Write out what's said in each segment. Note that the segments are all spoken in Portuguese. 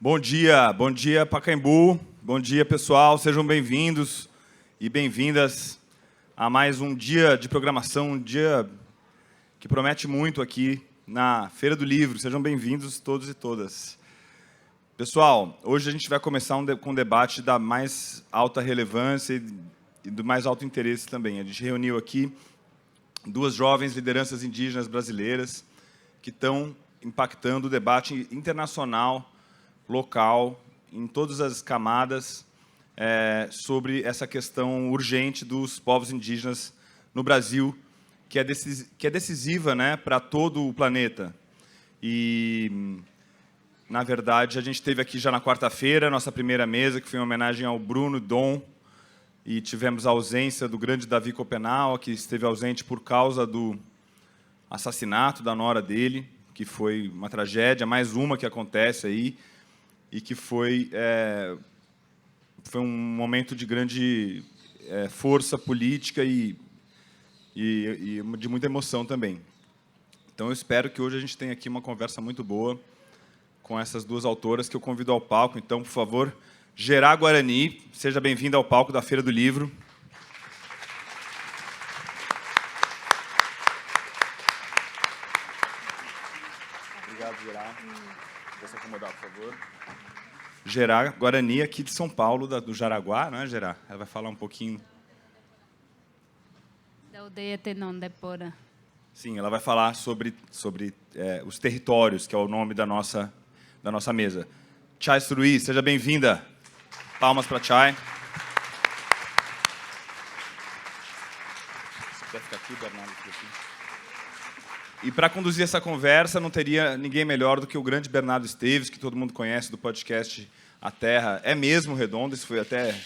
Bom dia Pacaembu, bom dia pessoal, sejam bem-vindos e bem-vindas a mais um dia de programação, um dia que promete muito aqui na Feira do Livro. Sejam bem-vindos todos e todas. Pessoal, hoje a gente vai começar com um debate da mais alta relevância e do mais alto interesse também. A gente reuniu aqui duas jovens lideranças indígenas brasileiras que estão impactando o debate internacional, local, em todas as camadas, sobre essa questão urgente dos povos indígenas no Brasil, que é decisiva, né, para todo o planeta. E, na verdade, a gente teve aqui já na quarta-feira a nossa primeira mesa, que foi em homenagem ao Bruno Dom, e tivemos a ausência do grande Davi Copenau, que esteve ausente por causa do assassinato da nora dele, que foi uma tragédia, mais uma que acontece aí, e que foi um momento de grande força política e de muita emoção também. Então, eu espero que hoje a gente tenha aqui uma conversa muito boa com essas duas autoras que eu convido ao palco. Então, por favor, Gerá Guarani, seja bem-vinda ao palco da Feira do Livro. Obrigado, Gerá. Vou se acomodar, por favor. Gerá Guarani, aqui de São Paulo, do Jaraguá, não é, Gerá? Ela vai falar um pouquinho. Da aldeia Tenondé-Porã. Sim, ela vai falar sobre os territórios, que é o nome da nossa mesa. Chay Suruí, seja bem-vinda. Palmas para Chay. Você quer ficar aqui, Bernardo? E para conduzir essa conversa, não teria ninguém melhor do que o grande Bernardo Esteves, que todo mundo conhece do podcast A Terra é Mesmo Redonda, isso foi até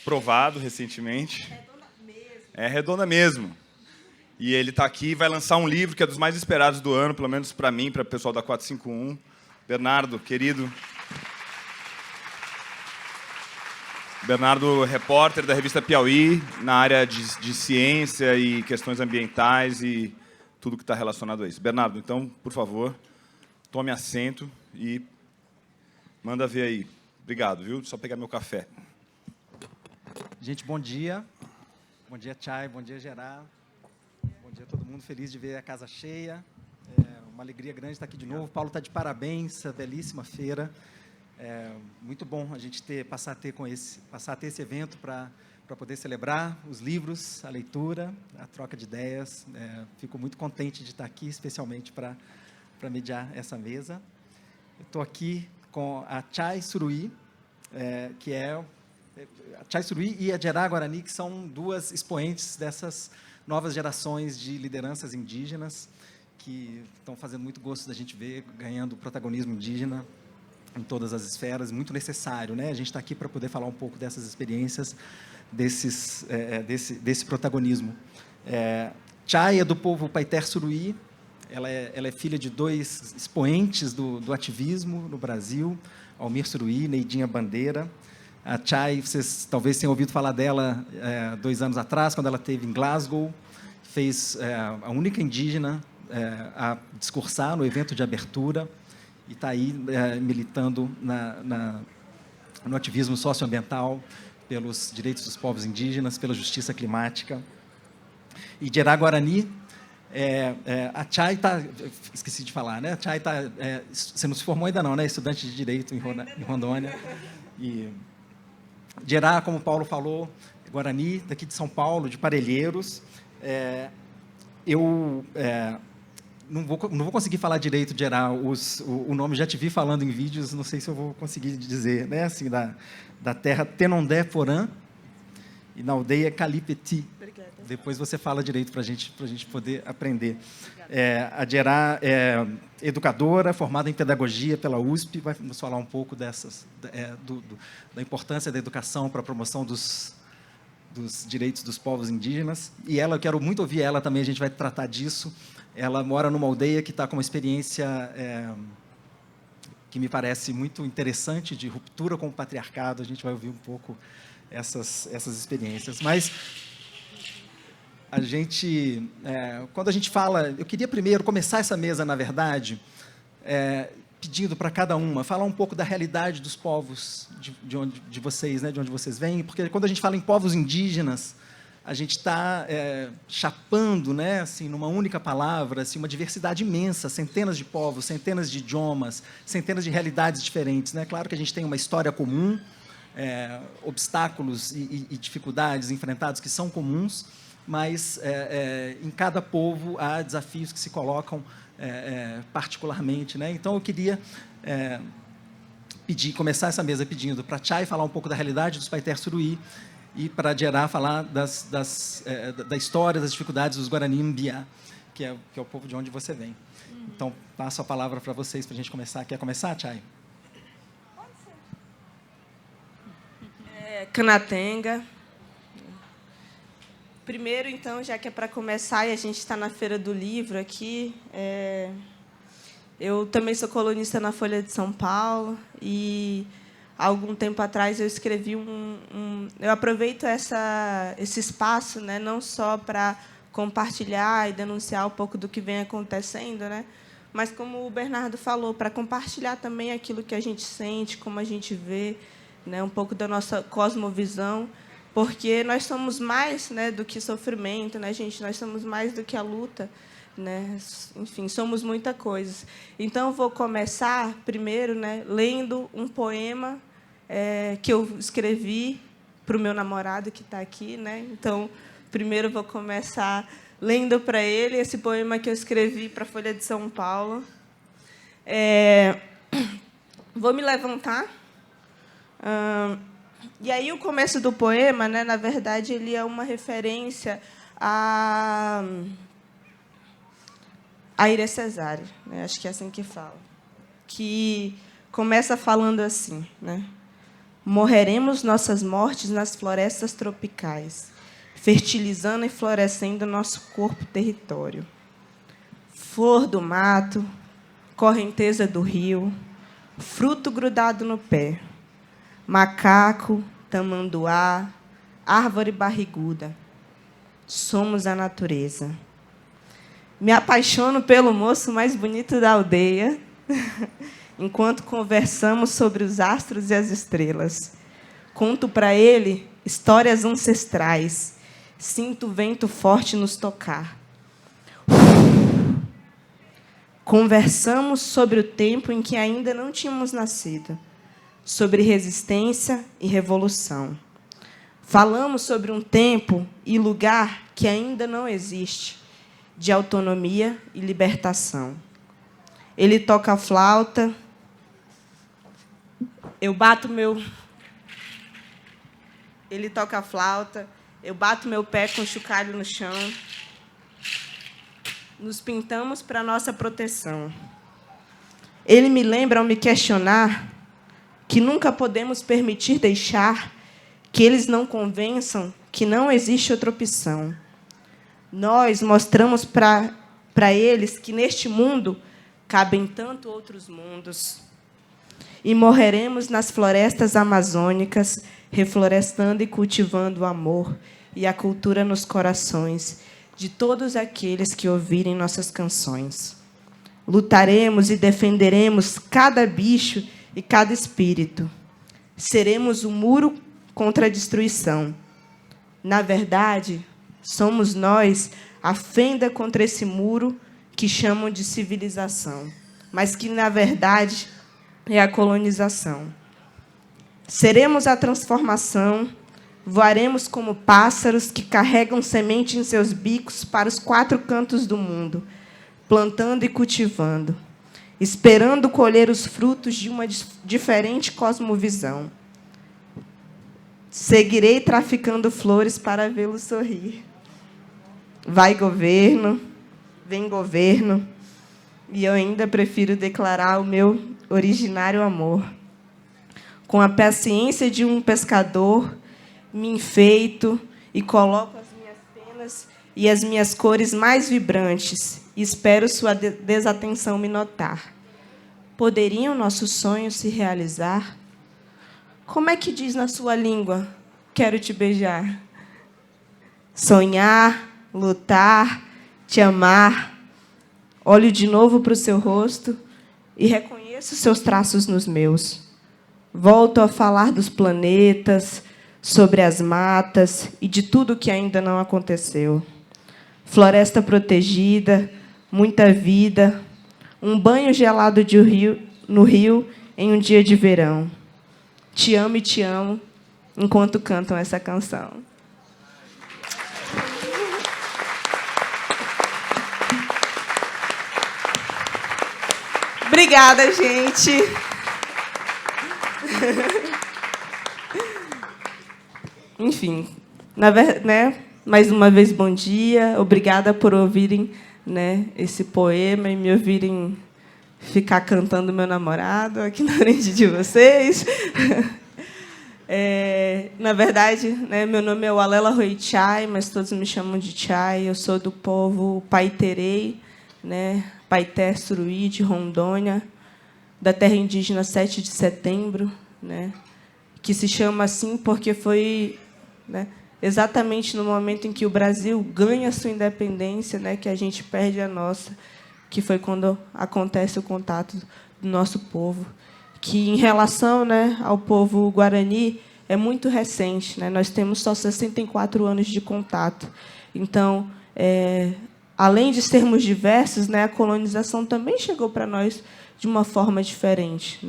provado recentemente. É redonda mesmo. E ele está aqui e vai lançar um livro que é dos mais esperados do ano, pelo menos para mim, para o pessoal da 451. Bernardo, querido. Bernardo, repórter da revista Piauí, na área de ciência e questões ambientais e tudo que está relacionado a isso. Bernardo, então, por favor, tome assento e manda ver aí. Obrigado, viu? Só pegar meu café. Gente, bom dia. Bom dia, Chay. Bom dia, Gerá. Bom dia a todo mundo. Feliz de ver a casa cheia. É uma alegria grande estar aqui de novo. Paulo está de parabéns, a belíssima feira. É muito bom a gente passar a ter esse evento para poder celebrar os livros, a leitura, a troca de ideias. Fico muito contente de estar aqui, especialmente para mediar essa mesa. Eu estou aqui com a Chay Suruí, que é a Chay Suruí e a Gerá Guarani, que são duas expoentes dessas novas gerações de lideranças indígenas que estão fazendo muito gosto da gente ver, ganhando protagonismo indígena em todas as esferas, muito necessário, né? A gente está aqui para poder falar um pouco dessas experiências, desse protagonismo. Chay é do povo Paiter Suruí, ela é filha de dois expoentes do ativismo no Brasil, Almir Suruí e Neidinha Bandeira. A Chay, vocês talvez tenham ouvido falar dela 2 anos atrás, quando ela esteve em Glasgow, fez a única indígena a discursar no evento de abertura, e está aí militando no ativismo socioambiental, pelos direitos dos povos indígenas, pela justiça climática. E Gerá Guarani, a Chay está... Esqueci de falar, né? A Chay você não se formou ainda não, né? Estudante de Direito em Rondônia. E Gerá, como o Paulo falou, Guarani, daqui de São Paulo, de Parelheiros. Eu não vou conseguir falar direito, Gerá, o nome, já te vi falando em vídeos, não sei se eu vou conseguir dizer, né? Assim, da terra Tenondé-Porã e na aldeia Calipeti. Obrigada. Depois você fala direito para a gente poder aprender. A Gerá é educadora, formada em pedagogia pela USP, vai nos falar um pouco da importância da educação para a promoção dos direitos dos povos indígenas. E eu quero muito ouvir ela também, a gente vai tratar disso. Ela mora numa aldeia que está com uma experiência que me parece muito interessante, de ruptura com o patriarcado. A gente vai ouvir um pouco essas experiências. Mas quando a gente fala... Eu queria primeiro começar essa mesa, na verdade, pedindo para cada uma falar um pouco da realidade dos povos de vocês, né, de onde vocês vêm, porque quando a gente fala em povos indígenas, a gente está chapando, né, assim, numa única palavra, assim, uma diversidade imensa, centenas de povos, centenas de idiomas, centenas de realidades diferentes, né? Claro que a gente tem uma história comum, obstáculos e dificuldades enfrentados que são comuns, mas em cada povo há desafios que se colocam particularmente, né? Então eu queria começar essa mesa pedindo para a Chay falar um pouco da realidade dos Paiter Suruí e para a Gerá falar da história, das dificuldades dos Guarani Mbiá, que é o povo de onde você vem. Então passo a palavra para vocês para a gente começar. Quer começar, Chay? Canatenga. Primeiro, então, já que é para começar e a gente está na Feira do Livro aqui, eu também sou colunista na Folha de São Paulo e, há algum tempo atrás, eu escrevi eu aproveito esse espaço, né, não só para compartilhar e denunciar um pouco do que vem acontecendo, né, mas, como o Bernardo falou, para compartilhar também aquilo que a gente sente, como a gente vê, né, um pouco da nossa cosmovisão, porque nós somos mais, né, do que sofrimento, né, gente? Nós somos mais do que a luta, né? Enfim, somos muita coisa. Então, eu vou começar primeiro, né, lendo um poema que eu escrevi para o meu namorado que está aqui, né? Então, primeiro eu vou começar lendo para ele esse poema que eu escrevi para a Folha de São Paulo. Vou me levantar. E aí o começo do poema, né, na verdade, ele é uma referência a Aire Cesário, né, acho que é assim que fala, que começa falando assim, né? Morreremos nossas mortes nas florestas tropicais, fertilizando e florescendo nosso corpo território. Flor do mato, correnteza do rio, fruto grudado no pé, macaco, tamanduá, árvore barriguda. Somos a natureza. Me apaixono pelo moço mais bonito da aldeia, enquanto conversamos sobre os astros e as estrelas. Conto para ele histórias ancestrais. Sinto o vento forte nos tocar. Conversamos sobre o tempo em que ainda não tínhamos nascido, sobre resistência e revolução. Falamos sobre um tempo e lugar que ainda não existe, de autonomia e libertação. Ele toca a flauta, eu bato meu... Ele toca a flauta, eu bato meu pé com o chocalho no chão. Nos pintamos para nossa proteção. Ele me lembra ao me questionar que nunca podemos permitir deixar que eles não convençam que não existe outra opção. Nós mostramos para eles que neste mundo cabem tanto outros mundos. E morreremos nas florestas amazônicas, reflorestando e cultivando o amor e a cultura nos corações de todos aqueles que ouvirem nossas canções. Lutaremos e defenderemos cada bicho e cada espírito. Seremos o muro contra a destruição. Na verdade, somos nós a fenda contra esse muro que chamam de civilização, mas que, na verdade, é a colonização. Seremos a transformação, voaremos como pássaros que carregam semente em seus bicos para os 4 cantos do mundo, plantando e cultivando, esperando colher os frutos de uma diferente cosmovisão. Seguirei traficando flores para vê-lo sorrir. Vai governo, vem governo, e eu ainda prefiro declarar o meu originário amor. Com a paciência de um pescador, me enfeito e coloco as minhas penas e as minhas cores mais vibrantes, e espero sua desatenção me notar. Poderiam nossos sonhos se realizar? Como é que diz na sua língua, quero te beijar? Sonhar, lutar, te amar. Olho de novo para o seu rosto e reconheço reconheço seus traços nos meus. Volto a falar dos planetas, sobre as matas e de tudo que ainda não aconteceu. Floresta protegida, muita vida, um banho gelado no rio em um dia de verão. Te amo e te amo enquanto cantam essa canção. Obrigada, gente. Enfim, mais uma vez, bom dia. Obrigada por ouvirem, esse poema e me ouvirem ficar cantando meu namorado aqui na frente de vocês. Na verdade, meu nome é Walela Roichai, mas todos me chamam de Chai. Eu sou do povo Paiterei, Paité Suruí, de Rondônia, da terra indígena 7 de Setembro, que se chama assim porque foi exatamente no momento em que o Brasil ganha a sua independência, que a gente perde a nossa, que foi quando acontece o contato do nosso povo, que, em relação ao povo guarani, é muito recente. Nós temos só 64 anos de contato. Então, além de sermos diversos, a colonização também chegou para nós de uma forma diferente.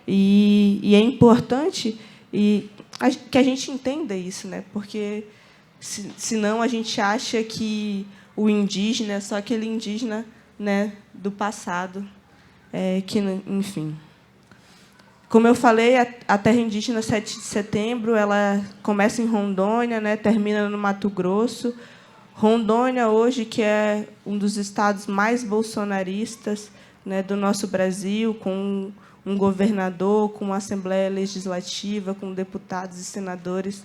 E é importante que a gente entenda isso, porque, senão, a gente acha que o indígena é só aquele indígena do passado, enfim. Como eu falei, a terra indígena 7 de Setembro ela começa em Rondônia, termina no Mato Grosso. Rondônia, hoje, que é um dos estados mais bolsonaristas do nosso Brasil, com um governador, com uma Assembleia Legislativa, com deputados e senadores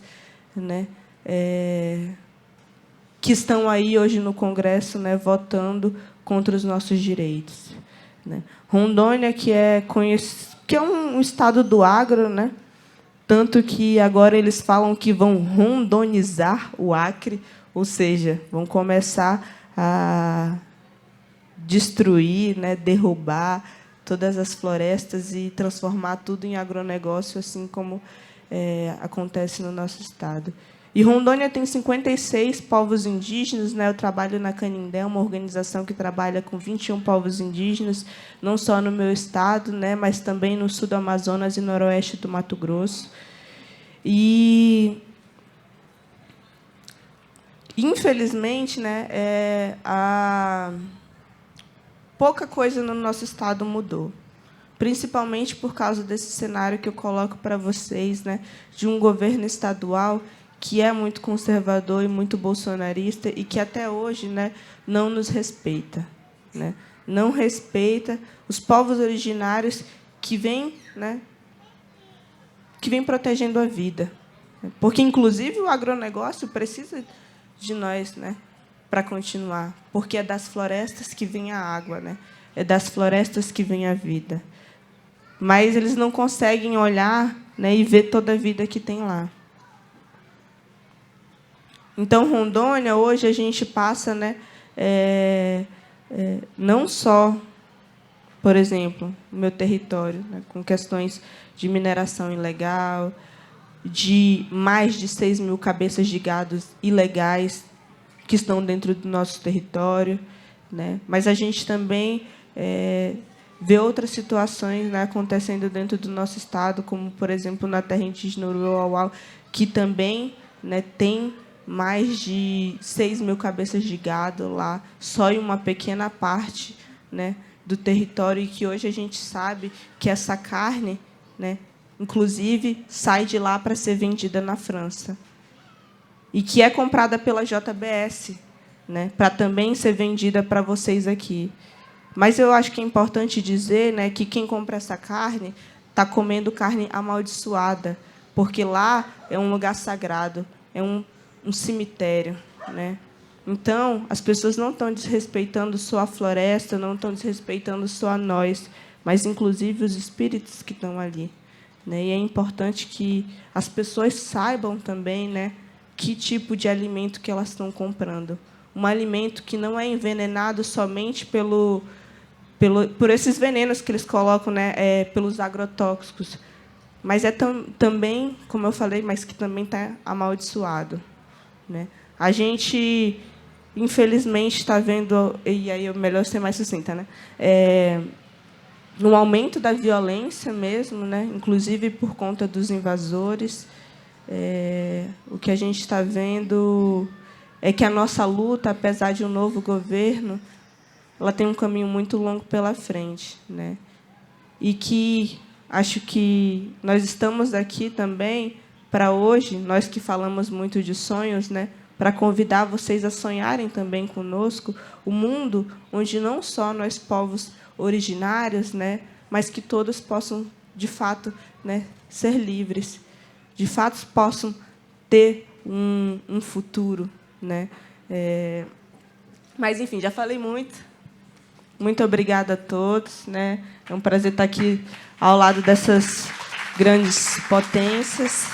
que estão aí hoje no Congresso votando contra os nossos direitos. Rondônia, que é um estado do agro, tanto que agora eles falam que vão rondonizar o Acre, ou seja, vão começar a destruir, derrubar todas as florestas e transformar tudo em agronegócio, assim como acontece no nosso estado. E Rondônia tem 56 povos indígenas. Eu trabalho na Canindé, uma organização que trabalha com 21 povos indígenas, não só no meu estado, mas também no sul do Amazonas e noroeste do Mato Grosso. E, infelizmente, pouca coisa no nosso estado mudou, principalmente por causa desse cenário que eu coloco para vocês, de um governo estadual que é muito conservador e muito bolsonarista e que, até hoje, não nos respeita. Não respeita os povos originários que vêm protegendo a vida. Porque, inclusive, o agronegócio precisa de nós para continuar, porque é das florestas que vem a água, é das florestas que vem a vida. Mas eles não conseguem olhar e ver toda a vida que tem lá. Então, Rondônia, hoje, a gente passa não só, por exemplo, no meu território, com questões de mineração ilegal, de mais de 6 mil cabeças de gado ilegais que estão dentro do nosso território, mas a gente também vê outras situações acontecendo dentro do nosso estado, como, por exemplo, na terra indígena Uruauau, que também tem mais de 6 mil cabeças de gado lá, só em uma pequena parte do território, e que hoje a gente sabe que essa carne, inclusive, sai de lá para ser vendida na França. E que é comprada pela JBS, para também ser vendida para vocês aqui. Mas eu acho que é importante dizer que quem compra essa carne está comendo carne amaldiçoada, porque lá é um lugar sagrado, é um cemitério. Então, as pessoas não estão desrespeitando só a floresta, não estão desrespeitando só nós, mas, inclusive, os espíritos que estão ali. E é importante que as pessoas saibam também que tipo de alimento que elas estão comprando. Um alimento que não é envenenado somente pelo por esses venenos que eles colocam, né, pelos agrotóxicos. Mas também, como eu falei, mas que também está amaldiçoado, né? A gente, infelizmente, está vendo, e aí é melhor ser mais sucinta, né? Um aumento da violência mesmo, né? Inclusive por conta dos invasores. O que a gente está vendo é que a nossa luta, apesar de um novo governo, ela tem um caminho muito longo pela frente, né? E que acho que nós estamos aqui também para hoje, nós que falamos muito de sonhos, né? Para convidar vocês a sonharem também conosco o mundo onde não só nós povos originários, né? Mas que todos possam de fato, né? Ser livres, de fato possam ter um futuro, né? Mas enfim, já falei muito. Muito obrigada a todos, né? É um prazer estar aqui ao lado dessas grandes potências.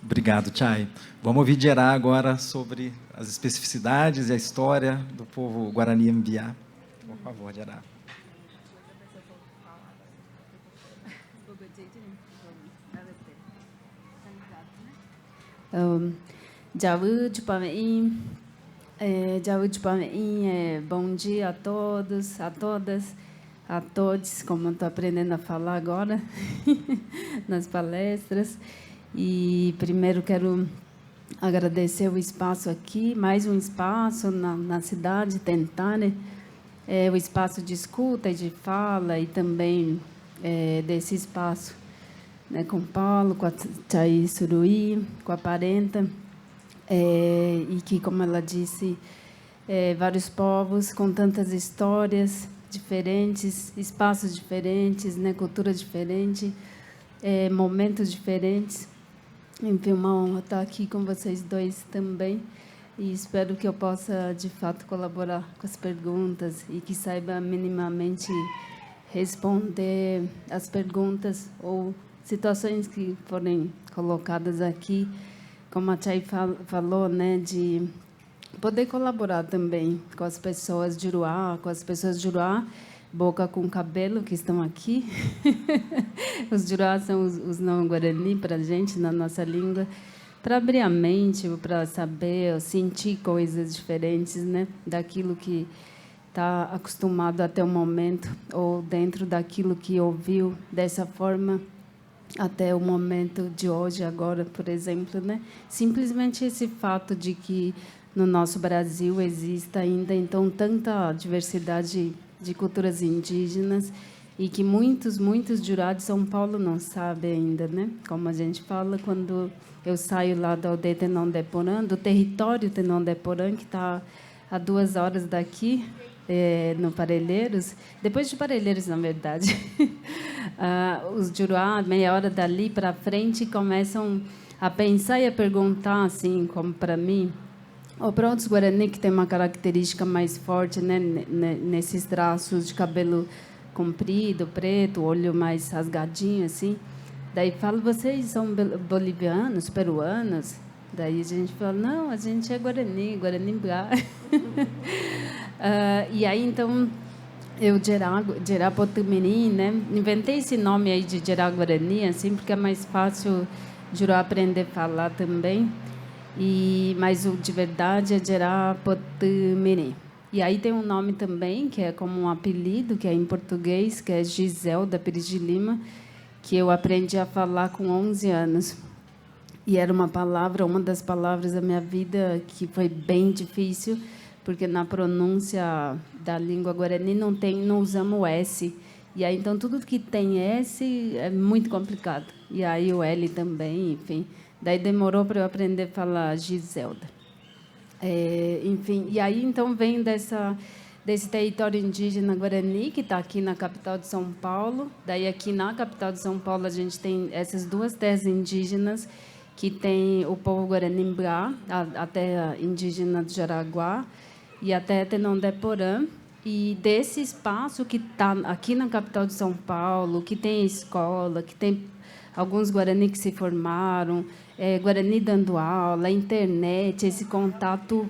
Obrigado, Chay. Vamos ouvir Gerá agora sobre as especificidades e a história do povo Guarani Mbiá. Por favor, Gerá. Bom dia a todos, a todas, a todos, como eu estou aprendendo a falar agora nas palestras. E primeiro quero agradecer o espaço aqui, mais um espaço na cidade, tentar, né? O espaço de escuta e de fala, e também desse espaço, né, com o Paulo, com a Chay Suruí, com a Parenta, e que, como ela disse, vários povos com tantas histórias diferentes, espaços diferentes, né, cultura diferente, momentos diferentes. Enfim, uma honra estar aqui com vocês dois também, e espero que eu possa, de fato, colaborar com as perguntas e que saiba minimamente responder as perguntas ou situações que forem colocadas aqui, como a Chay falou, né, de poder colaborar também com as pessoas de Uruá, boca com cabelo, que estão aqui. Os Juruá são os não-guarani para a gente, na nossa língua, para abrir a mente, para saber, sentir coisas diferentes, né, daquilo que está acostumado até o momento, ou dentro daquilo que ouviu dessa forma até o momento de hoje, agora, por exemplo, né? Simplesmente esse fato de que no nosso Brasil exista ainda, então, tanta diversidade de culturas indígenas, e que muitos Jurá de São Paulo não sabem ainda, né? Como a gente fala, quando eu saio lá da aldeia Tenondeporã, do território Tenondeporã, que está a 2 horas daqui, no Parelheiros, depois de Parelheiros, na verdade, os Juruá, meia hora dali para frente, começam a pensar e a perguntar, assim, como para mim, ou para outros Guarani que tem uma característica mais forte, né, nesses traços de cabelo comprido, preto, olho mais rasgadinho, assim. Daí falo, vocês são bolivianos, peruanos? Daí a gente fala, não, a gente é Guarani Mbiá. E aí, então, eu, Gerá Potumiri, né? Inventei esse nome aí de Gerá Guarani, assim, porque é mais fácil Jurá aprender a falar também. Mas o de verdade é Gerá Potumiri. E aí tem um nome também, que é como um apelido, que é em português, que é Giselda Pires de Lima, que eu aprendi a falar com 11 anos. E era uma das palavras da minha vida que foi bem difícil, porque na pronúncia da língua guarani não usamos o S. E aí, então, tudo que tem S é muito complicado. E aí o L também, enfim. Daí demorou para eu aprender a falar Giselda. Enfim, e aí, então, vem desse território indígena guarani, que está aqui na capital de São Paulo. Daí, aqui na capital de São Paulo, a gente tem essas 2 terras indígenas, que tem o povo Guarani Mbiá, a terra indígena do Jaraguá, e a terra Tenondeporã. E desse espaço que está aqui na capital de São Paulo, que tem escola, que tem alguns Guarani que se formaram, Guarani dando aula, internet, esse contato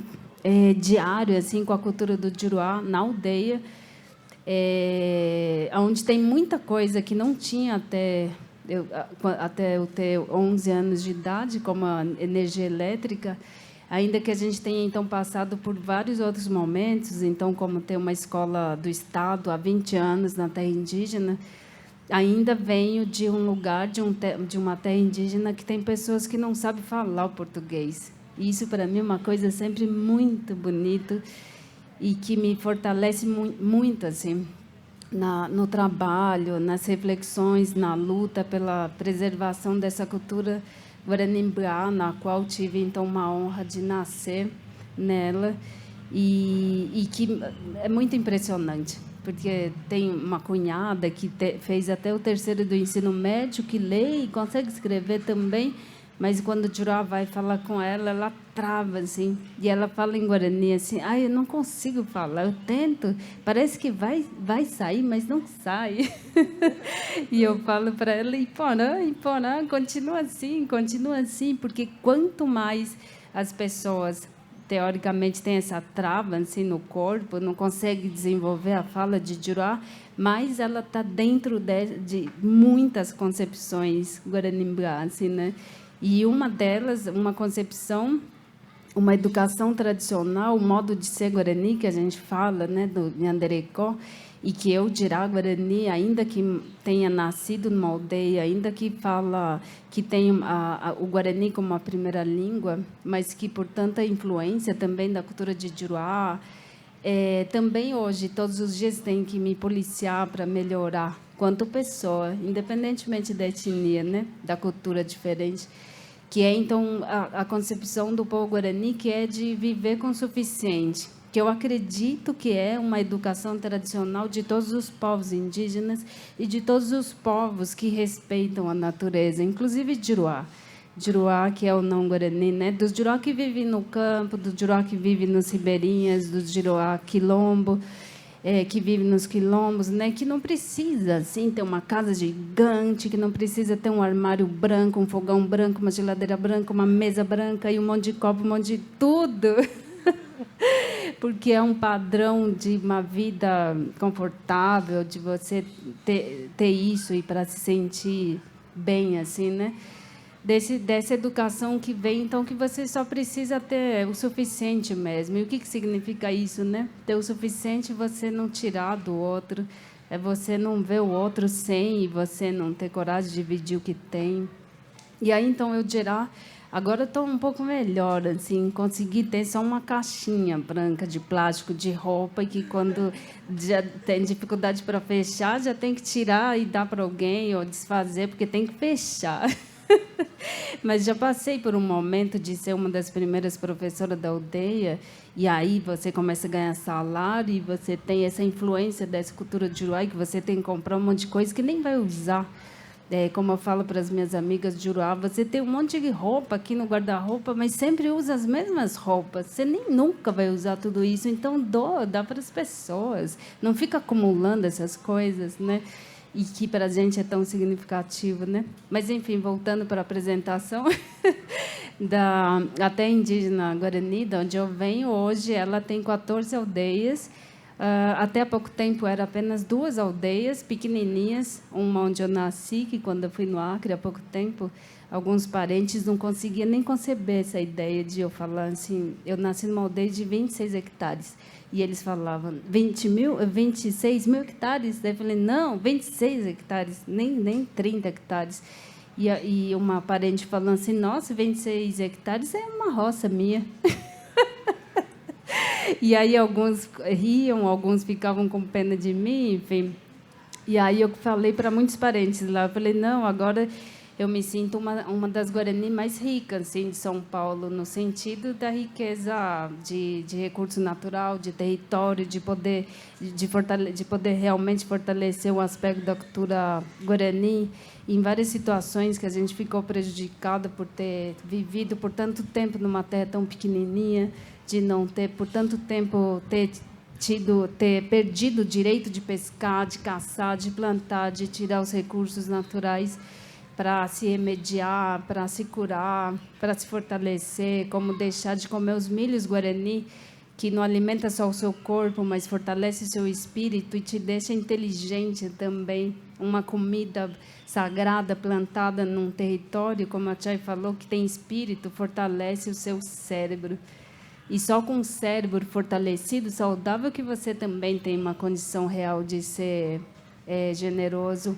diário assim, com a cultura do Juruá na aldeia, onde tem muita coisa que não tinha até eu ter 11 anos de idade, como a energia elétrica, ainda que a gente tenha, então, passado por vários outros momentos, então, como ter uma escola do Estado há 20 anos na terra indígena, ainda venho de um lugar, de uma terra indígena que tem pessoas que não sabem falar o português. E isso, para mim, é uma coisa sempre muito bonita e que me fortalece muito, assim, no trabalho, nas reflexões, na luta pela preservação dessa cultura Guarani-Mbuá, na qual tive, então, uma honra de nascer nela, e que é muito impressionante, porque tem uma cunhada que fez até o terceiro do ensino médio, que lê e consegue escrever também, mas quando o Juruá vai falar com ela, ela trava, assim, e ela fala em Guarani, assim, eu não consigo falar, eu tento, parece que vai sair, mas não sai. E eu falo para ela, Iporã, continua assim, porque quanto mais as pessoas, teoricamente, têm essa trava, assim, no corpo, não conseguem desenvolver a fala de Juruá, mais ela está dentro de muitas concepções Guarani-Mbuá, assim, né? E uma delas, uma concepção, uma educação tradicional, o modo de ser Guarani, que a gente fala, né, do Nhanderecó, e que eu dirá Guarani, ainda que tenha nascido numa aldeia, ainda que que tem o Guarani como a primeira língua, mas que, por tanta influência também da cultura de Juruá, também hoje, todos os dias, tenho que me policiar para melhorar, quanto pessoa, independentemente da etnia, né, da cultura diferente, que é, então, a concepção do povo Guarani, que é de viver com o suficiente, que eu acredito que é uma educação tradicional de todos os povos indígenas e de todos os povos que respeitam a natureza, inclusive Juruá. Juruá, que é o não Guarani, né? Dos Juruá que vivem no campo, do Juruá que vive nas ribeirinhas, do Juruá quilombo, que vive nos quilombos, né? Que não precisa assim, ter uma casa gigante, que não precisa ter um armário branco, um fogão branco, uma geladeira branca, uma mesa branca e um monte de copo, um monte de tudo. Porque é um padrão de uma vida confortável, de você ter isso e para se sentir bem, assim, né? Dessa educação que vem, então, que você só precisa ter o suficiente mesmo. E o que significa isso, né? Ter o suficiente, você não tirar do outro, é você não ver o outro sem e você não ter coragem de dividir o que tem. E aí, então, eu dirá, agora estou um pouco melhor, assim, consegui ter só uma caixinha branca de plástico de roupa, e que quando já tem dificuldade para fechar, já tem que tirar e dar para alguém ou desfazer, porque tem que fechar. Mas já passei por um momento de ser uma das primeiras professoras da aldeia, e aí você começa a ganhar salário e você tem essa influência dessa cultura de Juruá, que você tem que comprar um monte de coisa que nem vai usar. Como eu falo para as minhas amigas de Juruá, você tem um monte de roupa aqui no guarda-roupa, mas sempre usa as mesmas roupas. Você nunca vai usar tudo isso, então dá para as pessoas. Não fica acumulando essas coisas, né? E que para a gente é tão significativo, né? Mas, enfim, voltando para a apresentação, até indígena Guarani, de onde eu venho, hoje ela tem 14 aldeias. Até há pouco tempo, eram apenas 2 aldeias pequenininhas, uma onde eu nasci, que quando eu fui no Acre, há pouco tempo, alguns parentes não conseguiam nem conceber essa ideia de eu falar assim, eu nasci numa aldeia de 26 hectares. E eles falavam, 26 mil hectares? Daí eu falei, não, 26 hectares, nem 30 hectares. E uma parente falando assim, nossa, 26 hectares é uma roça minha. E aí alguns riam, alguns ficavam com pena de mim, enfim. E aí eu falei para muitos parentes lá, eu falei, não, agora eu me sinto uma das Guarani mais ricas, assim, de São Paulo, no sentido da riqueza de recurso natural, de território, de poder realmente fortalecer o aspecto da cultura Guarani. Em várias situações que a gente ficou prejudicada por ter vivido por tanto tempo numa terra tão pequenininha, de não ter, por tanto tempo, ter perdido o direito de pescar, de caçar, de plantar, de tirar os recursos naturais. para se remediar, para se curar, para se fortalecer, como deixar de comer os milhos guarani, que não alimenta só o seu corpo, mas fortalece o seu espírito e te deixa inteligente também. Uma comida sagrada plantada num território, como a Chay falou, que tem espírito, fortalece o seu cérebro. E só com o cérebro fortalecido, saudável, que você também tem uma condição real de ser generoso,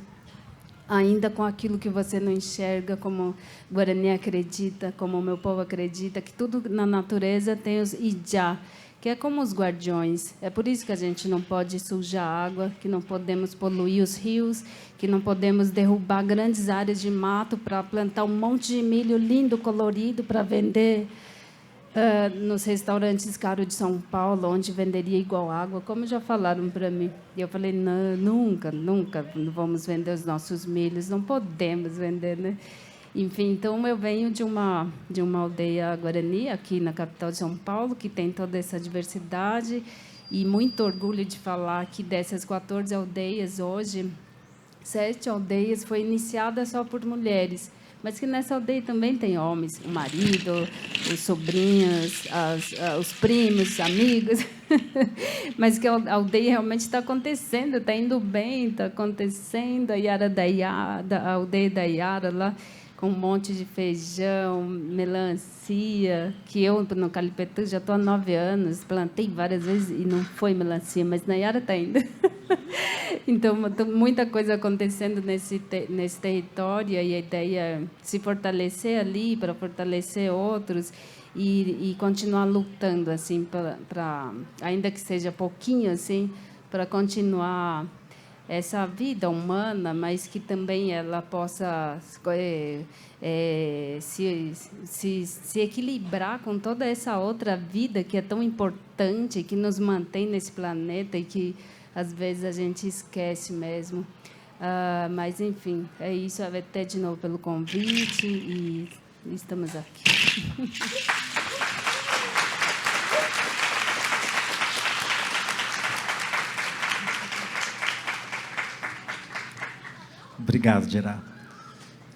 ainda com aquilo que você não enxerga, como o Guarani acredita, como o meu povo acredita, que tudo na natureza tem os ijá, que é como os guardiões. É por isso que a gente não pode sujar a água, que não podemos poluir os rios, que não podemos derrubar grandes áreas de mato para plantar um monte de milho lindo, colorido, para vender nos restaurantes caros de São Paulo, onde venderia igual água, como já falaram para mim. E eu falei, não, nunca vamos vender os nossos milhos, não podemos vender, né? Enfim, então eu venho de uma aldeia guarani, aqui na capital de São Paulo, que tem toda essa diversidade, e muito orgulho de falar que dessas 14 aldeias, hoje, 7 aldeias foi iniciada só por mulheres, mas que nessa aldeia também tem homens, o marido, os sobrinhos, os primos, amigos, mas que a aldeia realmente está acontecendo, está indo bem, está acontecendo. A aldeia da Iara, lá, com um monte de feijão, melancia, que eu, no Calipetu, já estou há 9 anos, plantei várias vezes e não foi melancia, mas na Iara está indo. Então, muita coisa acontecendo nesse território, e a ideia é se fortalecer ali para fortalecer outros e continuar lutando, assim, ainda que seja pouquinho, assim, para continuar essa vida humana, mas que também ela possa se equilibrar com toda essa outra vida que é tão importante, que nos mantém nesse planeta e que às vezes a gente esquece mesmo. Mas, enfim, é isso. Até de novo pelo convite e estamos aqui. Obrigado, Gerard.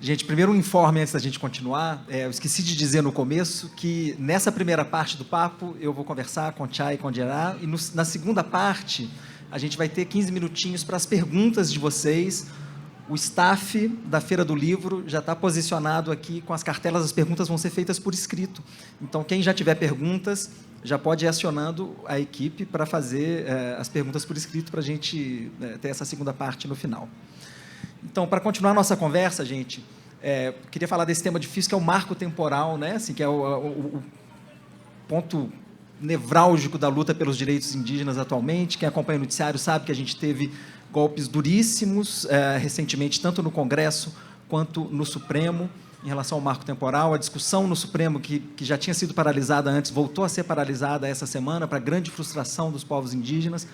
Gente, primeiro um informe antes da gente continuar. Eu esqueci de dizer no começo que nessa primeira parte do papo eu vou conversar com o Chay e com o Gerard, e na segunda parte a gente vai ter 15 minutinhos para as perguntas de vocês. O staff da Feira do Livro já está posicionado aqui com as cartelas, as perguntas vão ser feitas por escrito. Então, quem já tiver perguntas, já pode ir acionando a equipe para fazer as perguntas por escrito, para a gente ter essa segunda parte no final. Então, para continuar a nossa conversa, gente, queria falar desse tema difícil, que é o marco temporal, né? Assim, que é o ponto nevrálgico da luta pelos direitos indígenas atualmente. Quem acompanha o noticiário sabe que a gente teve golpes duríssimos recentemente, tanto no Congresso quanto no Supremo, em relação ao marco temporal. A discussão no Supremo, que já tinha sido paralisada antes, voltou a ser paralisada essa semana, para grande frustração dos povos indígenas.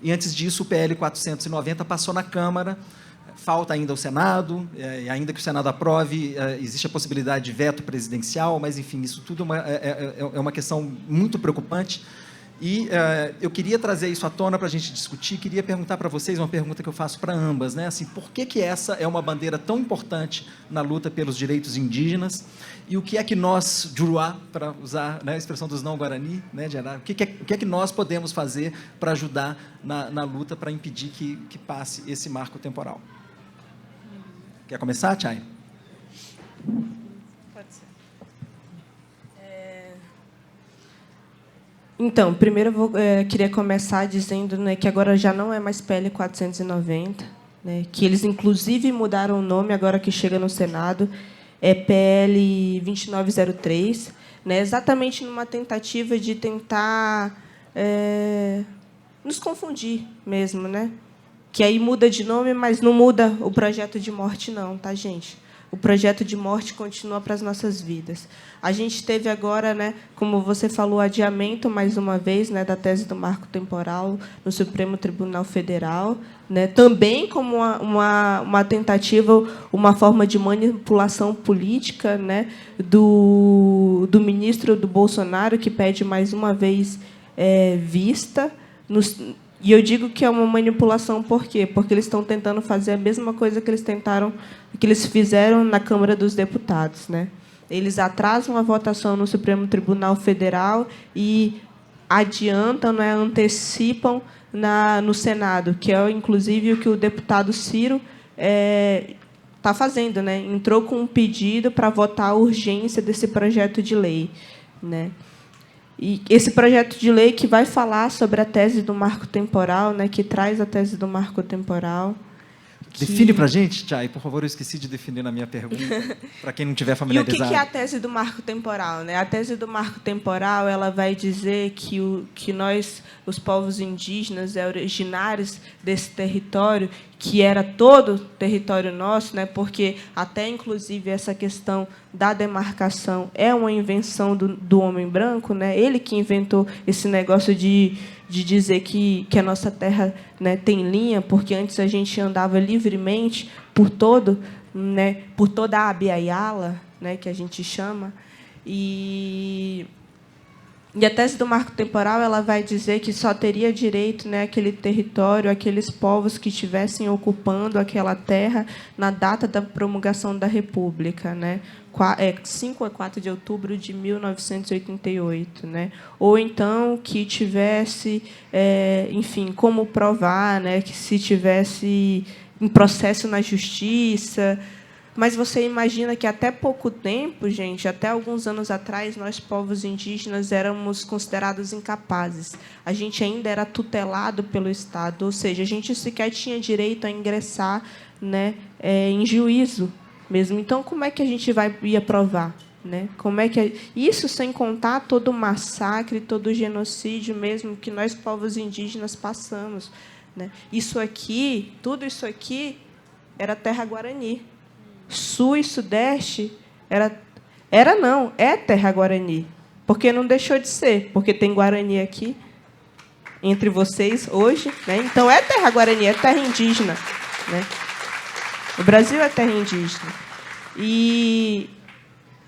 E, antes disso, o PL 490 passou na Câmara. Falta ainda o Senado, e ainda que o Senado aprove, existe a possibilidade de veto presidencial, mas, enfim, isso tudo é uma questão muito preocupante. E eu queria trazer isso à tona para a gente discutir, queria perguntar para vocês uma pergunta que eu faço para ambas, né? Assim, por que essa é uma bandeira tão importante na luta pelos direitos indígenas? E o que é que nós, Juruá, para usar, né, a expressão dos não-guarani, né, Gerard, o que é que nós podemos fazer para ajudar na luta, para impedir que passe esse marco temporal? Quer começar, Chay? Pode ser. Então, primeiro eu queria começar dizendo, né, que agora já não é mais PL 490, né, que eles, inclusive, mudaram o nome agora que chega no Senado, é PL 2903, né, exatamente numa tentativa de tentar nos confundir mesmo, né? Que aí muda de nome, mas não muda o projeto de morte, não, tá, gente? O projeto de morte continua para as nossas vidas. A gente teve agora, né, como você falou, adiamento, mais uma vez, né, da tese do marco temporal no Supremo Tribunal Federal, né, também como uma tentativa, uma forma de manipulação política, né, do ministro do Bolsonaro, que pede, mais uma vez, vista. E eu digo que é uma manipulação, por quê? Porque eles estão tentando fazer a mesma coisa que eles tentaram que eles fizeram na Câmara dos Deputados, né? Eles atrasam a votação no Supremo Tribunal Federal e adiantam, né, antecipam no Senado, que é, inclusive, o que o deputado Ciro está fazendo, né? Entrou com um pedido para votar a urgência desse projeto de lei, né? E esse projeto de lei que vai falar sobre a tese do marco temporal, né, que traz a tese do marco temporal. Define para a gente, Chay, por favor, eu esqueci de definir na minha pergunta, para quem não estiver familiarizado. E o que é a tese do marco temporal, né? A tese do marco temporal, ela vai dizer que nós, os povos indígenas, originários desse território, que era todo território nosso, né? Porque até, inclusive, essa questão da demarcação é uma invenção do homem branco, né? Ele que inventou esse negócio de dizer que a nossa terra, né, tem linha, porque antes a gente andava livremente por toda a Abiaiala, né, que a gente chama, e a tese do marco temporal, ela vai dizer que só teria direito, né, aquele território, aqueles povos que estivessem ocupando aquela terra na data da promulgação da República, né? 5 a 4 de outubro de 1988, né? Ou então que tivesse, enfim, como provar, né, que se tivesse em processo na justiça. Mas você imagina que até pouco tempo, gente, até alguns anos atrás, nós, povos indígenas, éramos considerados incapazes. A gente ainda era tutelado pelo Estado, ou seja, a gente sequer tinha direito a ingressar, né, em juízo mesmo. Então, como é que a gente ia provar? Né? Como é que isso sem contar todo o massacre, todo o genocídio mesmo que nós, povos indígenas, passamos. Né? Tudo isso aqui era terra guarani. Sul e Sudeste é terra guarani, porque não deixou de ser, porque tem guarani aqui entre vocês hoje, né? Então é terra guarani, é terra indígena, né? O Brasil é terra indígena. E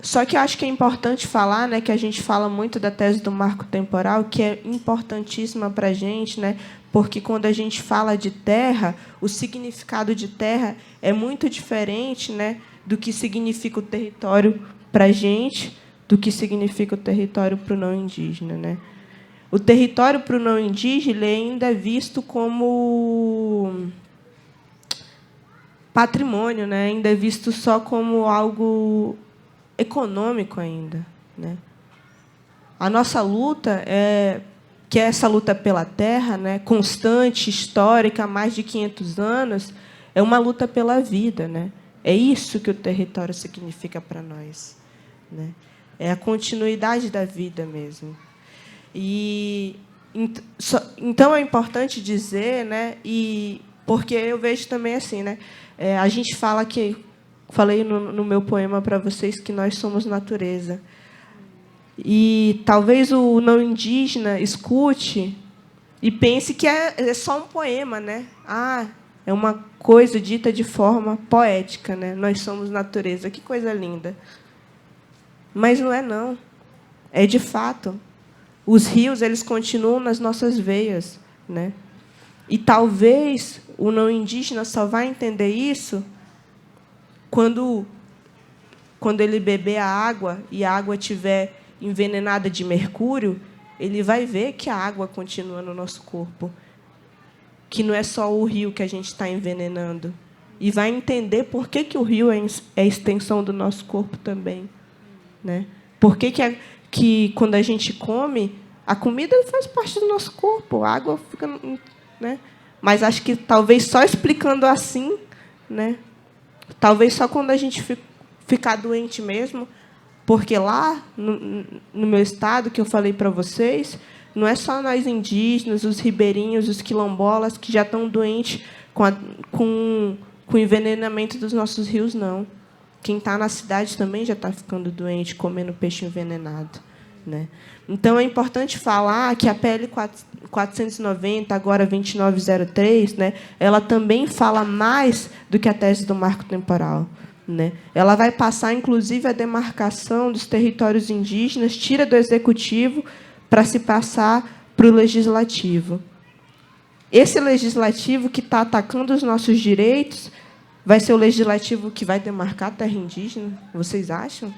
só que eu acho que é importante falar, né, que a gente fala muito da tese do marco temporal, que é importantíssima para a gente, né, porque quando a gente fala de terra, o significado de terra é muito diferente, né, do que significa o território para a gente, do que significa o território para o não indígena, né? O território para o não indígena ele ainda é visto como patrimônio, né? Ainda é visto só como algo econômico ainda, né? A nossa luta que é essa luta pela terra, né, constante, histórica, há mais de 500 anos, é uma luta pela vida, né? É isso que o território significa para nós, né? É a continuidade da vida mesmo. E então é importante dizer, né? E porque eu vejo também assim, né? A gente fala que falei no meu poema para vocês que nós somos natureza. E talvez o não indígena escute e pense que é só um poema, né? É uma coisa dita de forma poética, né? Nós somos natureza, que coisa linda. Mas não é, não. É de fato. Os rios, eles continuam nas nossas veias, né? E talvez o não indígena só vai entender isso quando ele beber a água e a água estiver envenenada de mercúrio, ele vai ver que a água continua no nosso corpo, que não é só o rio que a gente está envenenando, e vai entender por que o rio é a extensão do nosso corpo também, né? Por que quando a gente come, a comida faz parte do nosso corpo, a água fica, né? Mas acho que talvez só explicando assim, né? Talvez só quando a gente ficar doente mesmo. Porque lá, no meu estado, que eu falei para vocês, não é só nós indígenas, os ribeirinhos, os quilombolas, que já estão doentes com o envenenamento dos nossos rios, não. Quem está na cidade também já está ficando doente, comendo peixe envenenado, né? Então, é importante falar que a PL 490, agora 2903, né, ela também fala mais do que a tese do marco temporal. Né? Ela vai passar, inclusive, a demarcação dos territórios indígenas, tira do executivo para se passar para o legislativo. Esse legislativo que está atacando os nossos direitos vai ser o legislativo que vai demarcar a terra indígena? Vocês acham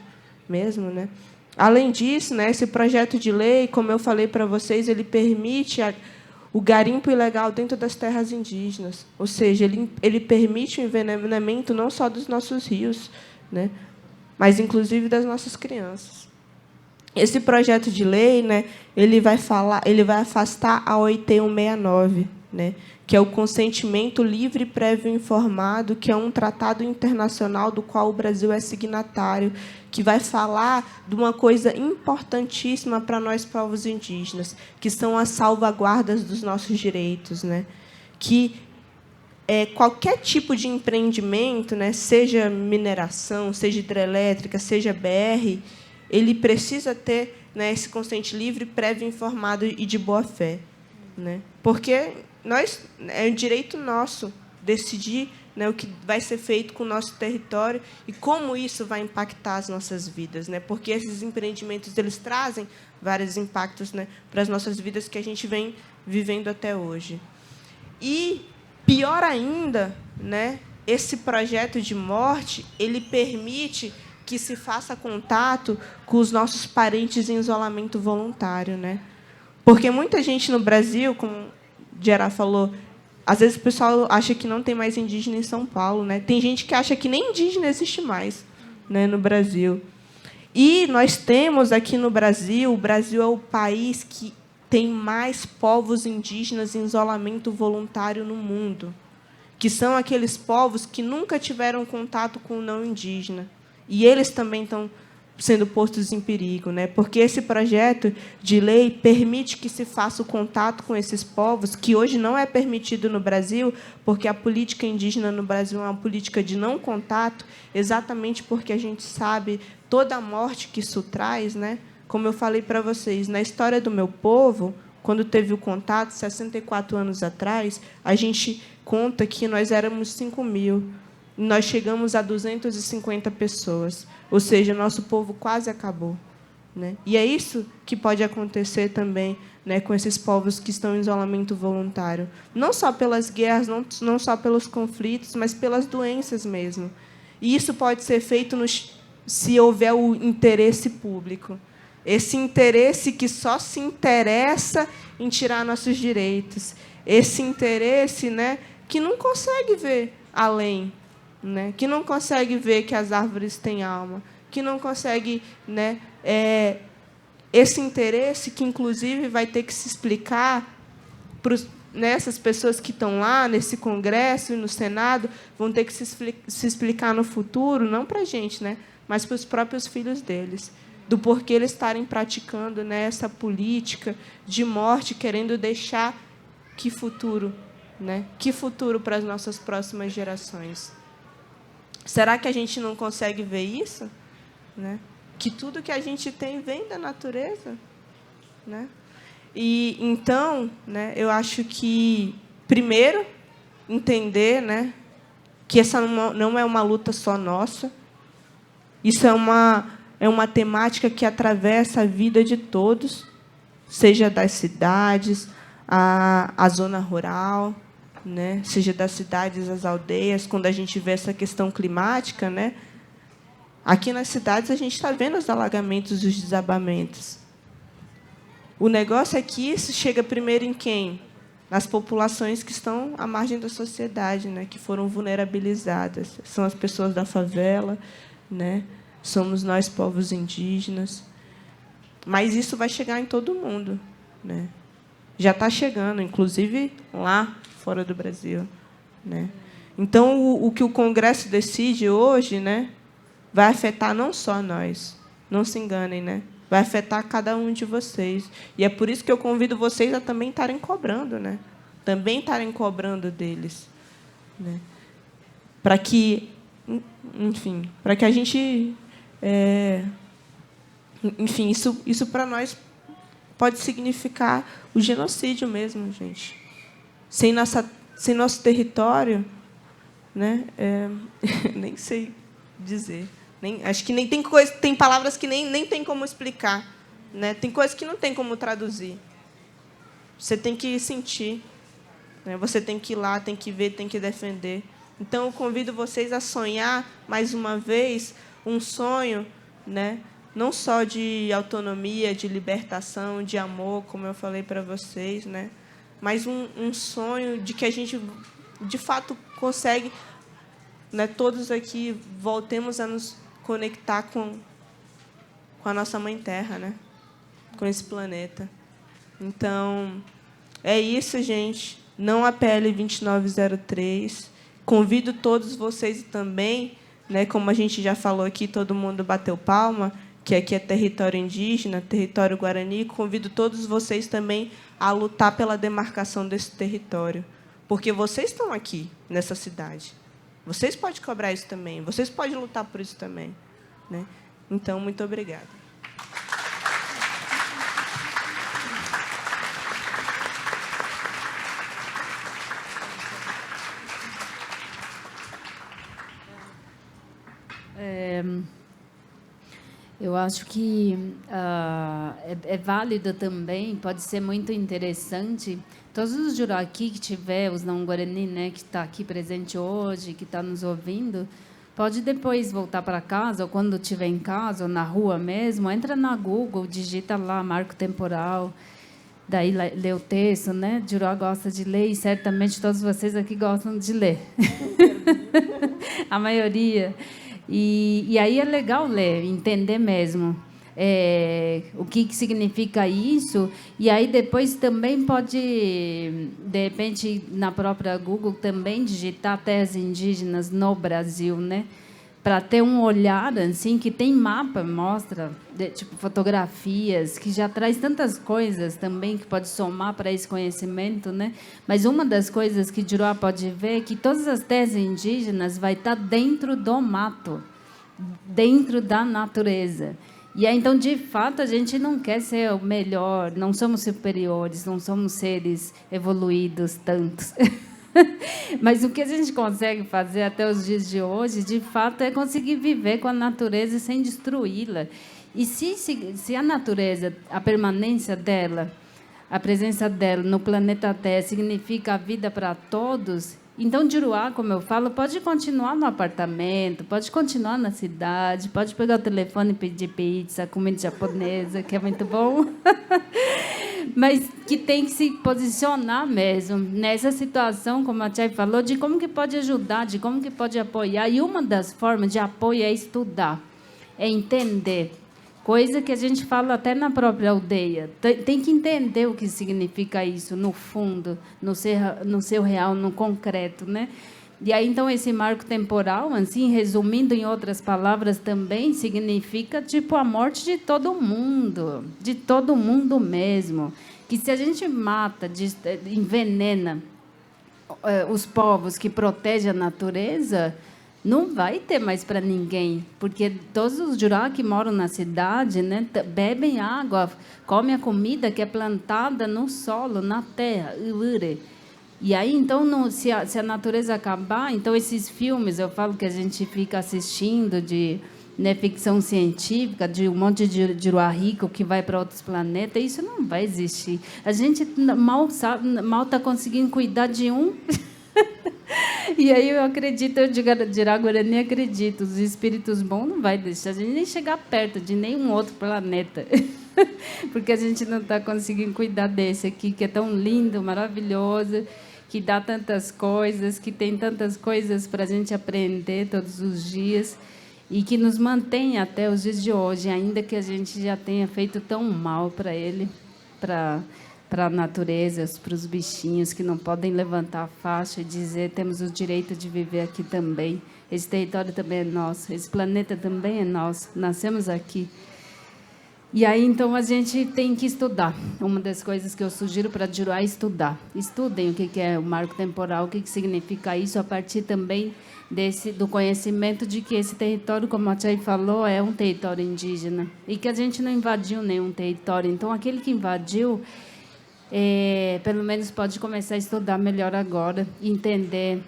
mesmo, né? Além disso, né, esse projeto de lei, como eu falei para vocês, ele permite o garimpo ilegal dentro das terras indígenas. Ou seja, ele permite o envenenamento não só dos nossos rios, né, mas, inclusive, das nossas crianças. Esse projeto de lei, né, ele vai afastar a OIT 169, né, que é o consentimento livre, prévio e informado, que é um tratado internacional do qual o Brasil é signatário, que vai falar de uma coisa importantíssima para nós, povos indígenas, que são as salvaguardas dos nossos direitos, né, que qualquer tipo de empreendimento, né, seja mineração, seja hidrelétrica, seja BR, ele precisa ter, né, esse consente livre, prévio, informado e de boa-fé, né? Porque é um direito nosso decidir, né, o que vai ser feito com o nosso território e como isso vai impactar as nossas vidas, né? Porque esses empreendimentos eles trazem vários impactos, né, para as nossas vidas que a gente vem vivendo até hoje. E pior ainda, né, esse projeto de morte ele permite que se faça contato com os nossos parentes em isolamento voluntário, né? Porque muita gente no Brasil, como Gerard falou, às vezes o pessoal acha que não tem mais indígena em São Paulo, né? Tem gente que acha que nem indígena existe mais, né, no Brasil. E nós temos aqui no Brasil, o Brasil é o país que tem mais povos indígenas em isolamento voluntário no mundo, que são aqueles povos que nunca tiveram contato com o não indígena. E eles também estão sendo postos em perigo, né? Porque esse projeto de lei permite que se faça o contato com esses povos, que hoje não é permitido no Brasil, porque a política indígena no Brasil é uma política de não contato, exatamente porque a gente sabe toda a morte que isso traz, né? Como eu falei para vocês, na história do meu povo, quando teve o contato, 64 anos atrás, a gente conta que nós éramos 5.000. Nós chegamos a 250 pessoas, ou seja, nosso povo quase acabou, né? E é isso que pode acontecer também, né, com esses povos que estão em isolamento voluntário, não só pelas guerras, não só pelos conflitos, mas pelas doenças mesmo. E isso pode ser feito se houver o interesse público, esse interesse que só se interessa em tirar nossos direitos, esse interesse, né, que não consegue ver além, né, que não consegue ver que as árvores têm alma, que não consegue, né, esse interesse que, inclusive, vai ter que se explicar para essas pessoas que estão lá, nesse Congresso e no Senado, vão ter que se explicar no futuro, não para a gente, né, mas para os próprios filhos deles, do porquê eles estarem praticando, né, essa política de morte, querendo deixar que futuro, né, que futuro para as nossas próximas gerações. Será que a gente não consegue ver isso, né? Que tudo que a gente tem vem da natureza, né? E então, né, eu acho que primeiro entender, né, que essa não é uma luta só nossa. Isso é uma temática que atravessa a vida de todos, seja das cidades, a zona rural, né, seja das cidades às aldeias, quando a gente vê essa questão climática, né, aqui nas cidades a gente está vendo os alagamentos e os desabamentos. O negócio é que isso chega primeiro em quem? Nas populações que estão à margem da sociedade, né, que foram vulnerabilizadas. São as pessoas da favela, né, somos nós, povos indígenas. Mas isso vai chegar em todo mundo, né? Já está chegando, inclusive lá fora do Brasil, né? Então, o que o Congresso decide hoje, né, vai afetar não só nós, não se enganem, né? Vai afetar cada um de vocês. E é por isso que eu convido vocês a também estarem cobrando, né? Também estarem cobrando deles, né? Para que, enfim, para que a gente, enfim, isso para nós pode significar o genocídio mesmo, gente. Sem nosso território, né? Nem sei dizer. Acho que nem tem palavras que nem tem como explicar, né? Tem coisas que não tem como traduzir. Você tem que sentir, né? Você tem que ir lá, tem que ver, tem que defender, Então, eu convido vocês a sonhar, mais uma vez, um sonho, né? Não só de autonomia, de libertação, de amor, como eu falei para vocês, né? Mas um sonho de que a gente, de fato, consegue, né, todos aqui voltemos a nos conectar com a nossa Mãe Terra, né? Com esse planeta. Então, é isso, gente. Não apele 2903. Convido todos vocês também, né, como a gente já falou aqui, todo mundo bateu palma, que aqui é território indígena, território guarani. Convido todos vocês também a lutar pela demarcação desse território, porque vocês estão aqui, nessa cidade. Vocês podem cobrar isso também, vocês podem lutar por isso também, né? Então, muito obrigada. Eu acho que é válido também, pode ser muito interessante. Todos os Juraki que tiver, os não Guarani, né, que está aqui presente hoje, que está nos ouvindo, pode depois voltar para casa, ou quando estiver em casa, ou na rua mesmo, entra na Google, digita lá marco temporal, daí lê o texto, né? Juró gosta de ler e certamente todos vocês aqui gostam de ler. A maioria. E aí é legal ler, entender mesmo o que significa isso. E aí depois também pode, de repente, na própria Google, também digitar terras indígenas no Brasil, né? Para ter um olhar, assim, que tem mapa, mostra, tipo, fotografias, que já traz tantas coisas também que pode somar para esse conhecimento, né? Mas uma das coisas que Juruá pode ver é que todas as terras indígenas vai estar dentro do mato, dentro da natureza. E aí, então, de fato, a gente não quer ser o melhor, não somos superiores, não somos seres evoluídos tantos. Mas o que a gente consegue fazer até os dias de hoje, de fato, é conseguir viver com a natureza sem destruí-la. E se a natureza, a permanência dela, a presença dela no planeta Terra significa a vida para todos, então Juruá, como eu falo, pode continuar no apartamento, pode continuar na cidade, pode pegar o telefone e pedir pizza, comida japonesa, que é muito bom. Mas que tem que se posicionar mesmo nessa situação, como a Chay falou, de como que pode ajudar, de como que pode apoiar. E uma das formas de apoio é estudar, é entender. Coisa que a gente fala até na própria aldeia. Tem que entender o que significa isso, no fundo, no seu real, no concreto, né? E aí, então, esse marco temporal, assim, resumindo em outras palavras também, significa, tipo, a morte de todo mundo mesmo. Que se a gente mata, envenena os povos que protegem a natureza, não vai ter mais para ninguém, porque todos os Jurá que moram na cidade, né, bebem água, comem a comida que é plantada no solo, na terra. E aí, então, se a natureza acabar, então esses filmes, eu falo que a gente fica assistindo de, né, ficção científica, de um monte de Juruá rico que vai para outros planetas, isso não vai existir. A gente mal está conseguindo cuidar de um. E aí eu acredito, eu de Guarani acredito, os espíritos bons não vai deixar a gente nem chegar perto de nenhum outro planeta. Porque a gente não está conseguindo cuidar desse aqui, que é tão lindo, maravilhoso, que dá tantas coisas, que tem tantas coisas para a gente aprender todos os dias e que nos mantém até os dias de hoje, ainda que a gente já tenha feito tão mal para ele, para a natureza, para os bichinhos que não podem levantar a faixa e dizer temos o direito de viver aqui também. Esse território também é nosso, esse planeta também é nosso, nascemos aqui. E aí, então, a gente tem que estudar. Uma das coisas que eu sugiro para Juruá é estudar. Estudem o que é o marco temporal, o que significa isso, a partir também do conhecimento de que esse território, como a Chay falou, é um território indígena e que a gente não invadiu nenhum território. Então, aquele que invadiu, pelo menos pode começar a estudar melhor agora, entender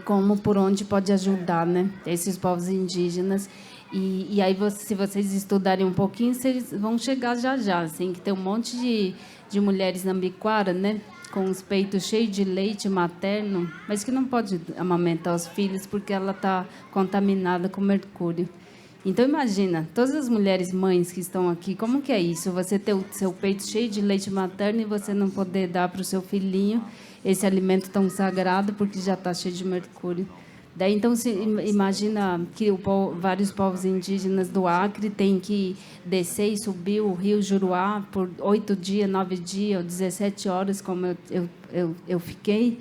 como, por onde pode ajudar, né, esses povos indígenas. E aí, se vocês estudarem um pouquinho, vocês vão chegar já, assim, que tem um monte de mulheres nambiquara, né, com os peitos cheios de leite materno, mas que não pode amamentar os filhos porque ela está contaminada com mercúrio. Então, imagina, todas as mulheres mães que estão aqui, como que é isso? Você ter o seu peito cheio de leite materno e você não poder dar para o seu filhinho esse alimento tão sagrado porque já está cheio de mercúrio. Daí, então, se imagina que vários povos indígenas do Acre têm que descer e subir o rio Juruá por 8 dias, 9 dias, ou 17 horas, como eu fiquei,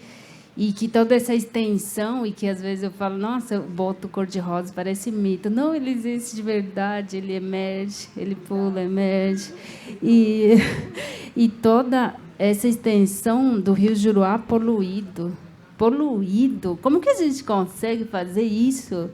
e que toda essa extensão, e que às vezes eu falo, nossa, o boto cor-de-rosa parece mito. Não, ele existe de verdade, ele emerge, ele pula, emerge. E toda essa extensão do rio Juruá poluído. Como que a gente consegue fazer isso?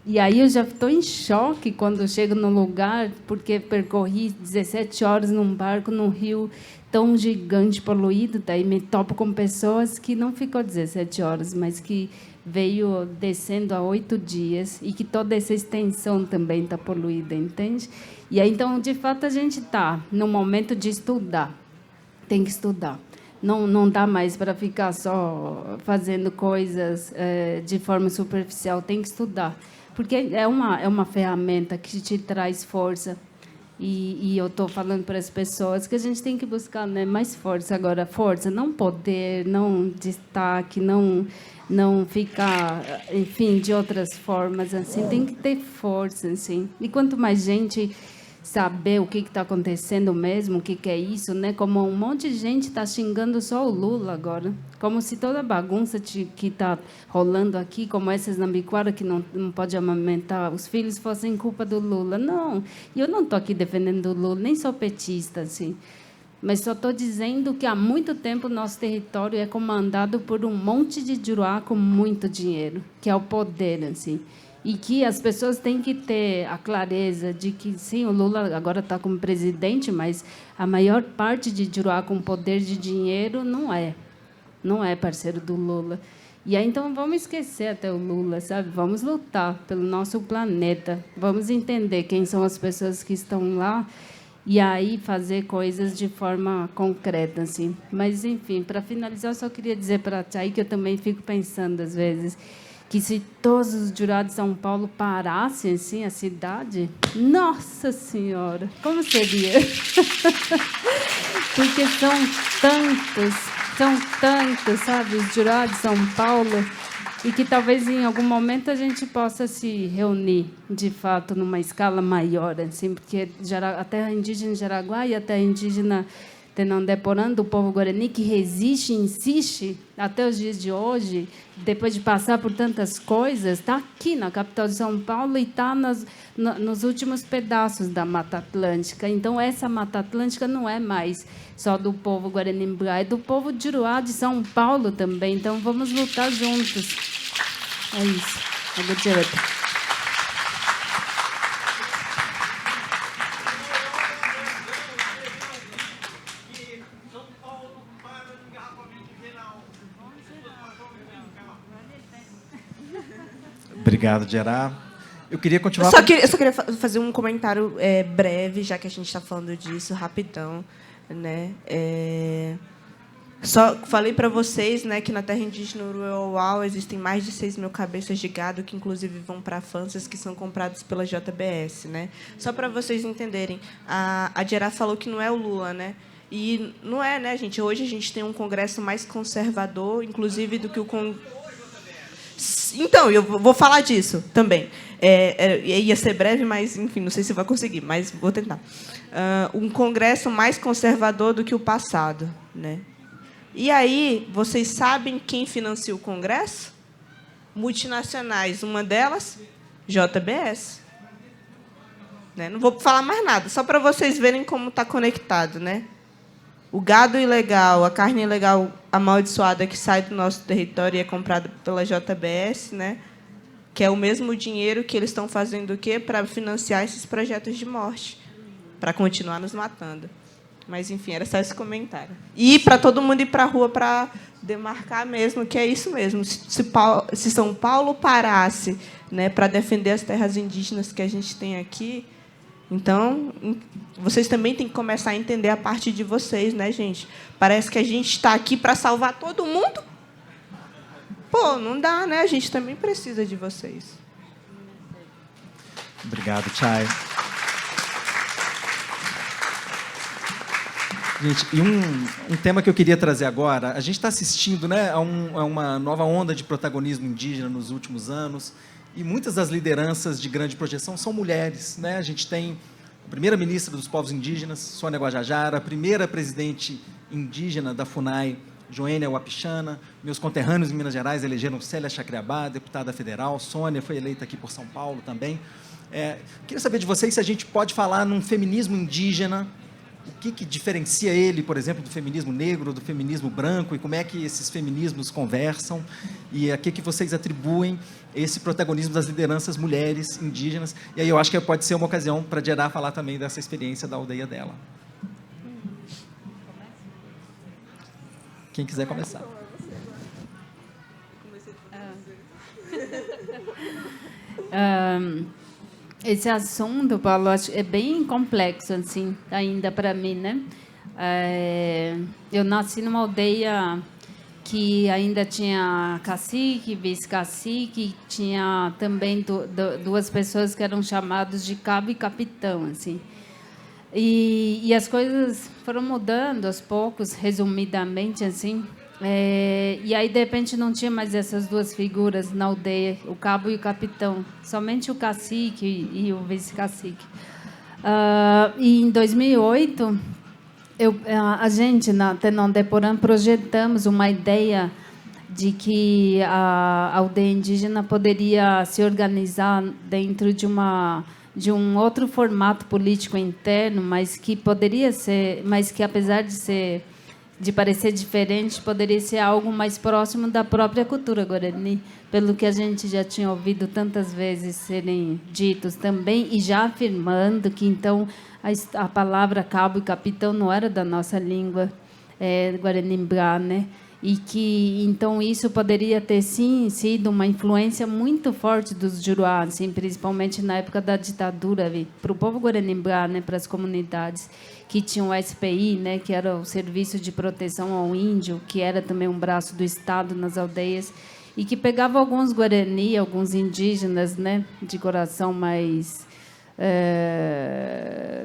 E aí eu já estou em choque quando eu chego no lugar, porque percorri 17 horas num barco, num rio tão gigante, poluído, daí me topo com pessoas que não ficou 17 horas, mas que veio descendo há 8 dias e que toda essa extensão também está poluída, entende? E aí, então, de fato, a gente está no momento de estudar. Tem que estudar. Não dá mais para ficar só fazendo coisas de forma superficial. Tem que estudar. Porque é uma ferramenta que te traz força. E eu estou falando para as pessoas que a gente tem que buscar, né, mais força. Agora, força, não poder, não destaque, não ficar, enfim, de outras formas. Assim, tem que ter força. Assim. E quanto mais gente saber o que está acontecendo mesmo, o que é isso, né? Como um monte de gente está xingando só o Lula agora, como se toda a bagunça que está rolando aqui, como essas nambiquara que não pode amamentar os filhos, fossem culpa do Lula. Não, e eu não estou aqui defendendo o Lula, nem sou petista, assim, mas só estou dizendo que há muito tempo o nosso território é comandado por um monte de juruá com muito dinheiro, que é o poder, assim. E que as pessoas têm que ter a clareza de que, sim, o Lula agora está como presidente, mas a maior parte de juruá com poder de dinheiro não é parceiro do Lula. E aí, então, vamos esquecer até o Lula, sabe? Vamos lutar pelo nosso planeta. Vamos entender quem são as pessoas que estão lá e aí fazer coisas de forma concreta, assim. Mas, enfim, para finalizar, eu só queria dizer para a Chay que eu também fico pensando, às vezes, que se todos os jurados de São Paulo parassem assim, a cidade, nossa Senhora, como seria? Porque são tantos, sabe, os jurados de São Paulo, e que talvez em algum momento a gente possa se reunir, de fato, numa escala maior, assim, porque a terra indígena de Jaraguá e a terra indígena Tenondeporã, do povo guarani, que resiste e insiste até os dias de hoje, depois de passar por tantas coisas, está aqui na capital de São Paulo e está nos últimos pedaços da Mata Atlântica. Então, essa Mata Atlântica não é mais só do povo guarani-mbuá, é do povo juruá de São Paulo também. Então, vamos lutar juntos. É isso. Obrigada. Obrigado, Gerá. Eu queria continuar... Eu só queria fazer um comentário breve, já que a gente está falando disso, rapidão. Né? Só falei para vocês, né, que na terra indígena Uruauau existem mais de 6 mil cabeças de gado, que, inclusive, vão para Fansas, que são compradas pela JBS. Né? Só para vocês entenderem, a Gerá falou que não é o Lula, né? E não é, né, gente? Hoje a gente tem um Congresso mais conservador, inclusive, do que o Então, eu vou falar disso também. Ia ser breve, mas, enfim, não sei se vai conseguir, mas vou tentar. Um Congresso mais conservador do que o passado. Né? E aí, vocês sabem quem financia o Congresso? Multinacionais. Uma delas, JBS. Né? Não vou falar mais nada, só para vocês verem como está conectado. Né? O gado ilegal, a carne ilegal amaldiçoada que sai do nosso território e é comprada pela JBS, né? Que é o mesmo dinheiro que eles estão fazendo o quê? Para financiar esses projetos de morte, para continuar nos matando. Mas, enfim, era só esse comentário. E para todo mundo ir para a rua para demarcar mesmo, que é isso mesmo. Se São Paulo parasse, né, para defender as terras indígenas que a gente tem aqui, Então, vocês também têm que começar a entender a parte de vocês, né, gente? Parece que a gente está aqui para salvar todo mundo. Pô, não dá, né? A gente também precisa de vocês. Obrigado, Chay. Gente, e um tema que eu queria trazer agora, a gente está assistindo, né, a uma nova onda de protagonismo indígena nos últimos anos, e muitas das lideranças de grande projeção são mulheres, né? A gente tem a primeira-ministra dos povos indígenas, Sônia Guajajara, a primeira presidente indígena da FUNAI, Joênia Wapichana, meus conterrâneos em Minas Gerais elegeram Célia Chacriabá, deputada federal, Sônia foi eleita aqui por São Paulo também. Queria saber de vocês se a gente pode falar num feminismo indígena, o que diferencia ele, por exemplo, do feminismo negro, do feminismo branco, e como é que esses feminismos conversam, e a que vocês atribuem esse protagonismo das lideranças mulheres indígenas. E aí eu acho que pode ser uma ocasião para Gerá falar também dessa experiência da aldeia dela. Quem quiser começar. Esse assunto, Paulo, acho é bem complexo, assim, ainda para mim, né? Eu nasci numa aldeia que ainda tinha cacique, vice-cacique, tinha também duas pessoas que eram chamadas de cabo e capitão, assim. E as coisas foram mudando aos poucos, resumidamente, assim. E aí, de repente, não tinha mais essas duas figuras na aldeia, o cabo e o capitão, somente o cacique e o vice-cacique. E em 2008, a gente, na Tenon Deporã, projetamos uma ideia de que a aldeia indígena poderia se organizar dentro de um outro formato político interno, mas que poderia ser, mas que apesar de parecer diferente, poderia ser algo mais próximo da própria cultura guarani, pelo que a gente já tinha ouvido tantas vezes serem ditos também, e já afirmando que, então, a palavra cabo e capitão não era da nossa língua guaranimbá, né? E que, então, isso poderia ter, sim, sido uma influência muito forte dos Juruá, assim, principalmente na época da ditadura, para o povo guaranimbá, né, para as comunidades que tinham o SPI, né, que era o Serviço de Proteção ao Índio, que era também um braço do Estado nas aldeias, e que pegava alguns guarani, alguns indígenas, né, de coração mais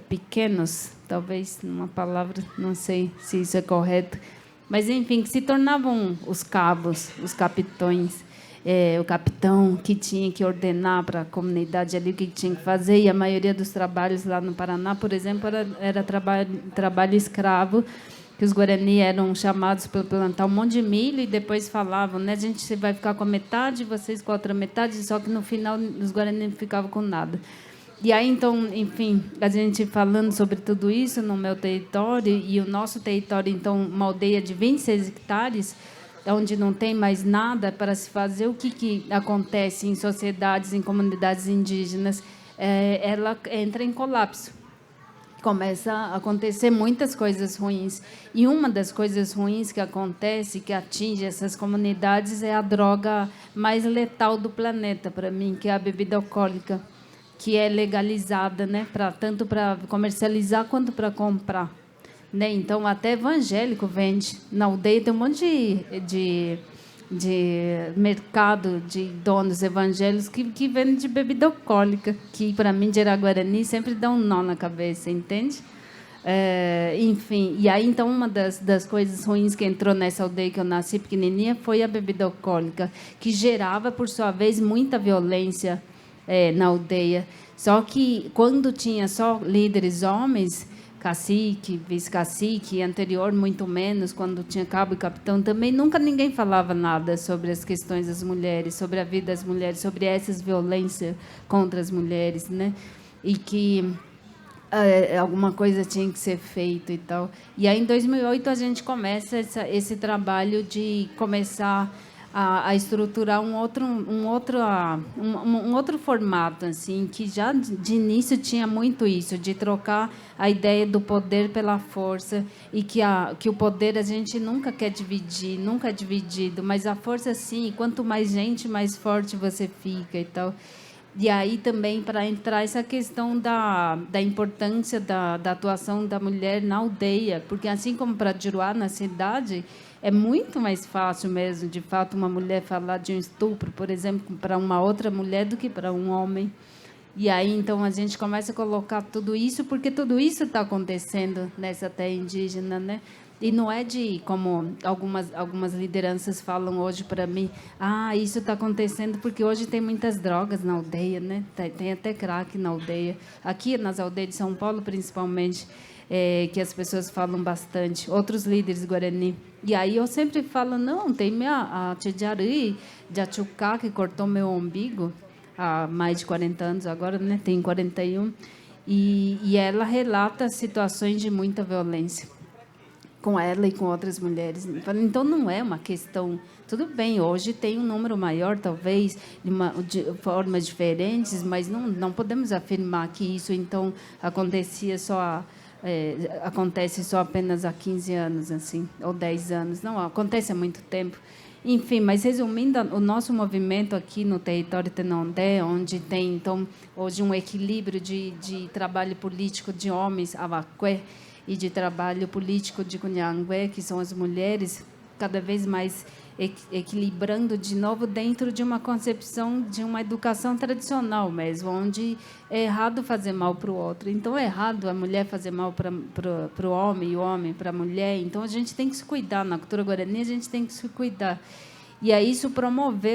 pequenos, talvez, uma palavra, não sei se isso é correto, mas, enfim, que se tornavam os cabos, os capitões, o capitão que tinha que ordenar para a comunidade ali o que tinha que fazer, e a maioria dos trabalhos lá no Paraná, por exemplo, era trabalho escravo, que os guarani eram chamados para plantar um monte de milho e depois falavam, né, a gente vai ficar com a metade, vocês com a outra metade, só que no final os guarani não ficavam com nada. E aí, então, enfim, a gente falando sobre tudo isso no meu território, e o nosso território, então, uma aldeia de 26 hectares, onde não tem mais nada para se fazer, o que acontece em sociedades, em comunidades indígenas? Ela entra em colapso. Começa a acontecer muitas coisas ruins. E uma das coisas ruins que acontece, que atinge essas comunidades, é a droga mais letal do planeta, para mim, que é a bebida alcoólica, que é legalizada, né, tanto para comercializar quanto para comprar, né? Então, até evangélico vende. Na aldeia tem um monte de mercado de donos evangélicos que vendem de bebida alcoólica, que, para mim, de Araguarani, sempre dá um nó na cabeça, entende? Enfim, e aí, então, uma das coisas ruins que entrou nessa aldeia que eu nasci pequenininha foi a bebida alcoólica, que gerava, por sua vez, muita violência na aldeia. Só que, quando tinha só líderes homens, cacique, vice-cacique, e anterior, muito menos, quando tinha cabo e capitão, também nunca ninguém falava nada sobre as questões das mulheres, sobre a vida das mulheres, sobre essas violências contra as mulheres, né? E que alguma coisa tinha que ser feita e tal. E aí, em 2008, a gente começa esse trabalho de começar a estruturar um outro formato, assim, que já de início tinha muito isso, de trocar a ideia do poder pela força, e que o poder a gente nunca quer dividir, nunca é dividido, mas a força sim, e quanto mais gente, mais forte você fica e tal. E aí também para entrar essa questão da importância da atuação da mulher na aldeia, porque assim como para Juruá, na cidade, é muito mais fácil mesmo, de fato, uma mulher falar de um estupro, por exemplo, para uma outra mulher do que para um homem. E aí, então, a gente começa a colocar tudo isso, porque tudo isso está acontecendo nessa terra indígena, né? E não é de, como algumas lideranças falam hoje para mim, isso está acontecendo porque hoje tem muitas drogas na aldeia, né? Tem até crack na aldeia. Aqui, nas aldeias de São Paulo, principalmente, que as pessoas falam bastante. Outros líderes guarani. E aí eu sempre falo, não, tem a tia Jari, de Achucá, que cortou meu umbigo, há mais de 40 anos agora, né? Tem 41. E ela relata situações de muita violência com ela e com outras mulheres. Então, não é uma questão... Tudo bem, hoje tem um número maior, talvez, de formas diferentes, mas não podemos afirmar que isso, então, acontece só apenas há 15 anos, assim, ou 10 anos. Não, acontece há muito tempo. Enfim, mas resumindo, o nosso movimento aqui no território Tenondé, onde tem, então, hoje um equilíbrio de trabalho político de homens, avaqué, e de trabalho político de Cunhangué, que são as mulheres, cada vez mais equilibrando de novo dentro de uma concepção de uma educação tradicional mesmo, onde é errado fazer mal para o outro. Então, é errado a mulher fazer mal para o homem e o homem para a mulher. Então, a gente tem que se cuidar. Na cultura guarani, a gente tem que se cuidar. E aí isso promove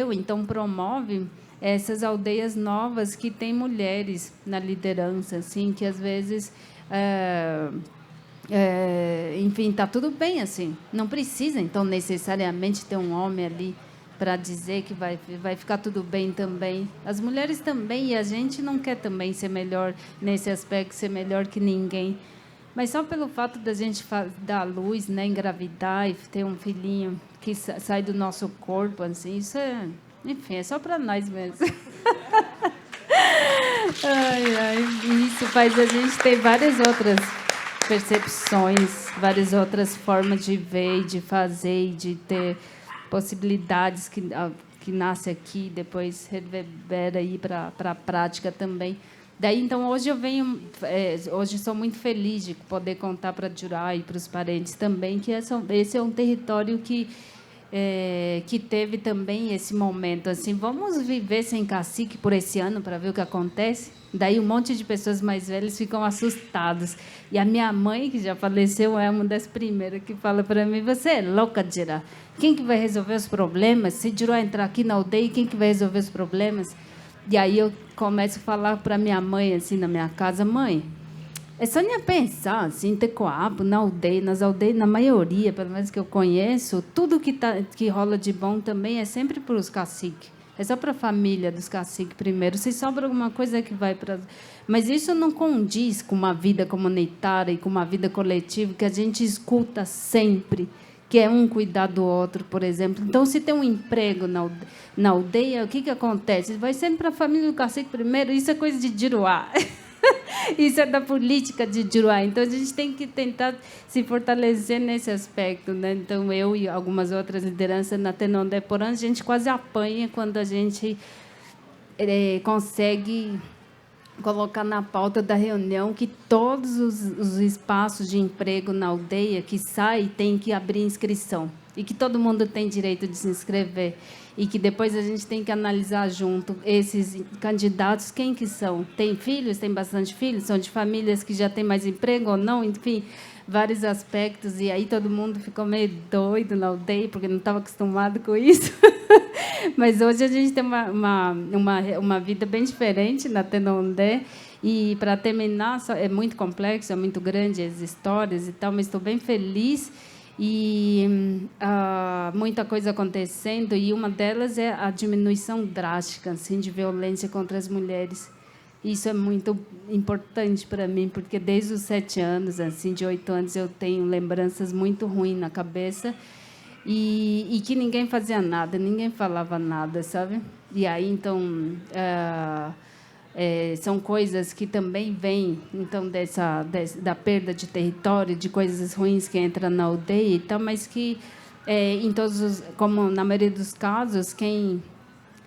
essas aldeias novas que têm mulheres na liderança, assim, que às vezes... enfim, está tudo bem assim. Não precisa, então, necessariamente ter um homem ali para dizer que vai ficar tudo bem também. As mulheres também, e a gente não quer também ser melhor nesse aspecto, ser melhor que ninguém. Mas só pelo fato da gente dar à luz, né, engravidar e ter um filhinho que sai do nosso corpo, assim, isso enfim, é só para nós mesmo. Isso faz a gente ter várias outras percepções, várias outras formas de ver, de fazer, de ter possibilidades que nasce aqui, depois reverbera aí para a prática também. Daí, então, hoje hoje sou muito feliz de poder contar para a Jurá e para os parentes também que esse é um território que teve também esse momento assim, vamos viver sem cacique por esse ano para ver o que acontece. Daí um monte de pessoas mais velhas ficam assustadas. E a minha mãe, que já faleceu, é uma das primeiras que fala para mim, você é louca, Jurá. Quem que vai resolver os problemas? Se Jurá entrar aqui na aldeia, quem que vai resolver os problemas? E aí eu começo a falar para minha mãe, assim, na minha casa, mãe, é só nem pensar, assim, ter coabo na aldeia, nas aldeias, na maioria, pelo menos que eu conheço, tudo que rola de bom também é sempre para os caciques. É só para a família dos caciques primeiro. Se sobra alguma coisa que vai para... Mas isso não condiz com uma vida comunitária e com uma vida coletiva que a gente escuta sempre, que é um cuidar do outro, por exemplo. Então, se tem um emprego na aldeia, o que acontece? Vai sempre para a família do cacique primeiro. Isso é coisa de Juruá. Isso é da política de Juruá. Então, a gente tem que tentar se fortalecer nesse aspecto, né? Então, eu e algumas outras lideranças na Tenondé Porã, a gente quase apanha quando a gente consegue colocar na pauta da reunião que todos os espaços de emprego na aldeia que sai tem que abrir inscrição e que todo mundo tem direito de se inscrever e que depois a gente tem que analisar junto esses candidatos, quem que são? Tem filhos? Tem bastante filhos? São de famílias que já têm mais emprego ou não? Enfim, vários aspectos. E aí todo mundo ficou meio doido na aldeia, porque não estava acostumado com isso. Mas hoje a gente tem uma vida bem diferente na Tenondé. E, para terminar, é muito complexo, é muito grande as histórias e tal, mas estou bem feliz. E muita coisa acontecendo, e uma delas é a diminuição drástica assim, de violência contra as mulheres. Isso é muito importante para mim, porque desde os 7 anos, assim, de 8 anos, eu tenho lembranças muito ruins na cabeça e que ninguém fazia nada, ninguém falava nada, sabe? E aí, então... são coisas que também vêm então da perda de território, de coisas ruins que entram na aldeia e tal, mas que em todos como na maioria dos casos quem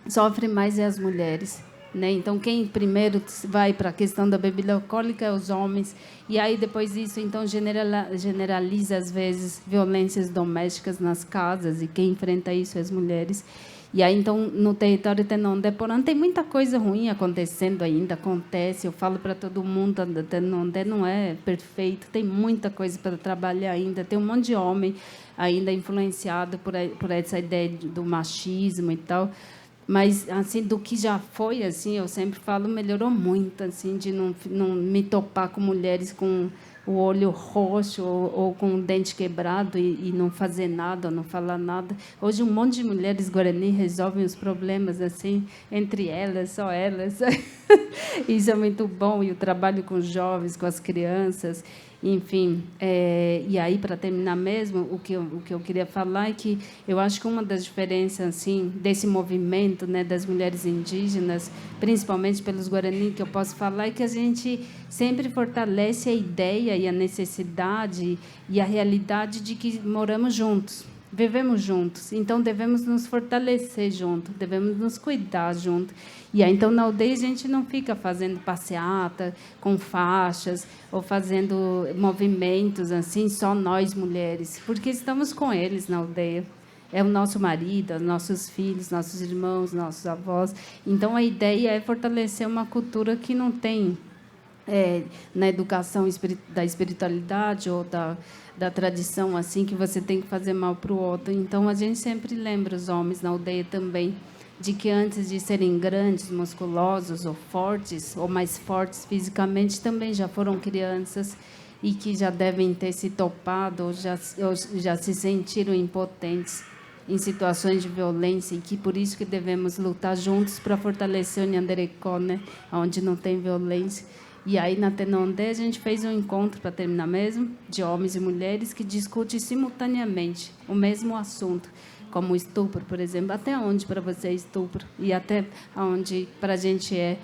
sofre mais é as mulheres. né? Então, quem primeiro vai para a questão da bebida alcoólica é os homens. E aí, depois disso, então, generaliza, às vezes, violências domésticas nas casas. E quem enfrenta isso é as mulheres. E aí, então, no território Tenondé, porém, tem muita coisa ruim acontecendo ainda. Acontece, eu falo para todo mundo, Tenondé não é perfeito. Tem muita coisa para trabalhar ainda. Tem um monte de homem ainda influenciado por essa ideia do machismo e tal. Mas, assim, do que já foi, assim, eu sempre falo, melhorou muito, assim, de não me topar com mulheres com o olho roxo ou com o dente quebrado e não fazer nada, ou não falar nada. Hoje, um monte de mulheres guarani resolvem os problemas, assim, entre elas, só elas. Isso é muito bom. E o trabalho com os jovens, com as crianças, enfim. E aí, para terminar mesmo, o que eu queria falar é que eu acho que uma das diferenças, assim, desse movimento, né, das mulheres indígenas, principalmente pelos guarani, que eu posso falar, é que a gente sempre fortalece a ideia e a necessidade e a realidade de que moramos juntos, vivemos juntos. Então, devemos nos fortalecer juntos, devemos nos cuidar juntos. E aí, então, na aldeia, a gente não fica fazendo passeata com faixas ou fazendo movimentos assim, só nós mulheres, porque estamos com eles na aldeia. É o nosso marido, os nossos filhos, nossos irmãos, nossos avós. Então, a ideia é fortalecer uma cultura que não tem na educação da espiritualidade ou da tradição, assim, que você tem que fazer mal para o outro. Então, a gente sempre lembra os homens na aldeia também de que antes de serem grandes, musculosos ou fortes, ou mais fortes fisicamente, também já foram crianças e que já devem ter se topado ou já se sentiram impotentes em situações de violência, e que por isso que devemos lutar juntos para fortalecer o Nhanderecó, né, onde não tem violência. E aí, na Tenondé, a gente fez um encontro, para terminar mesmo, de homens e mulheres que discutem simultaneamente o mesmo assunto, como o estupro, por exemplo. Até onde para você é estupro? E até onde para a gente é?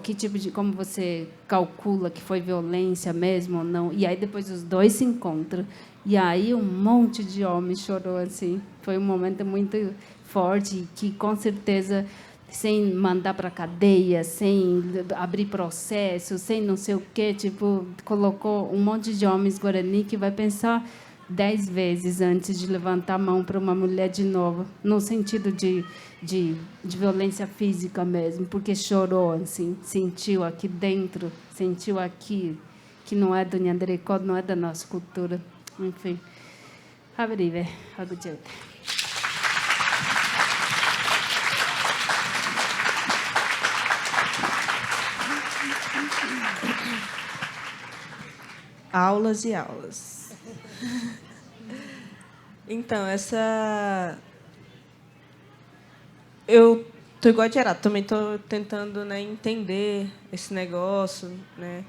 Que tipo de... Como você calcula que foi violência mesmo ou não? E aí, depois, os dois se encontram. E aí, um monte de homens chorou, assim. Foi um momento muito forte, que, com certeza, sem mandar para a cadeia, sem abrir processo, sem não sei o quê, tipo, colocou um monte de homens guarani que vai pensar 10 vezes antes de levantar a mão para uma mulher de novo, no sentido de violência física mesmo, porque chorou, assim, sentiu aqui dentro, sentiu aqui, que não é do Nhanderecó, não é da nossa cultura. Enfim. Habrive, Agudjete. Aulas e aulas. Então, eu tô igual a Gerardo, também tô tentando, né, entender esse negócio, né,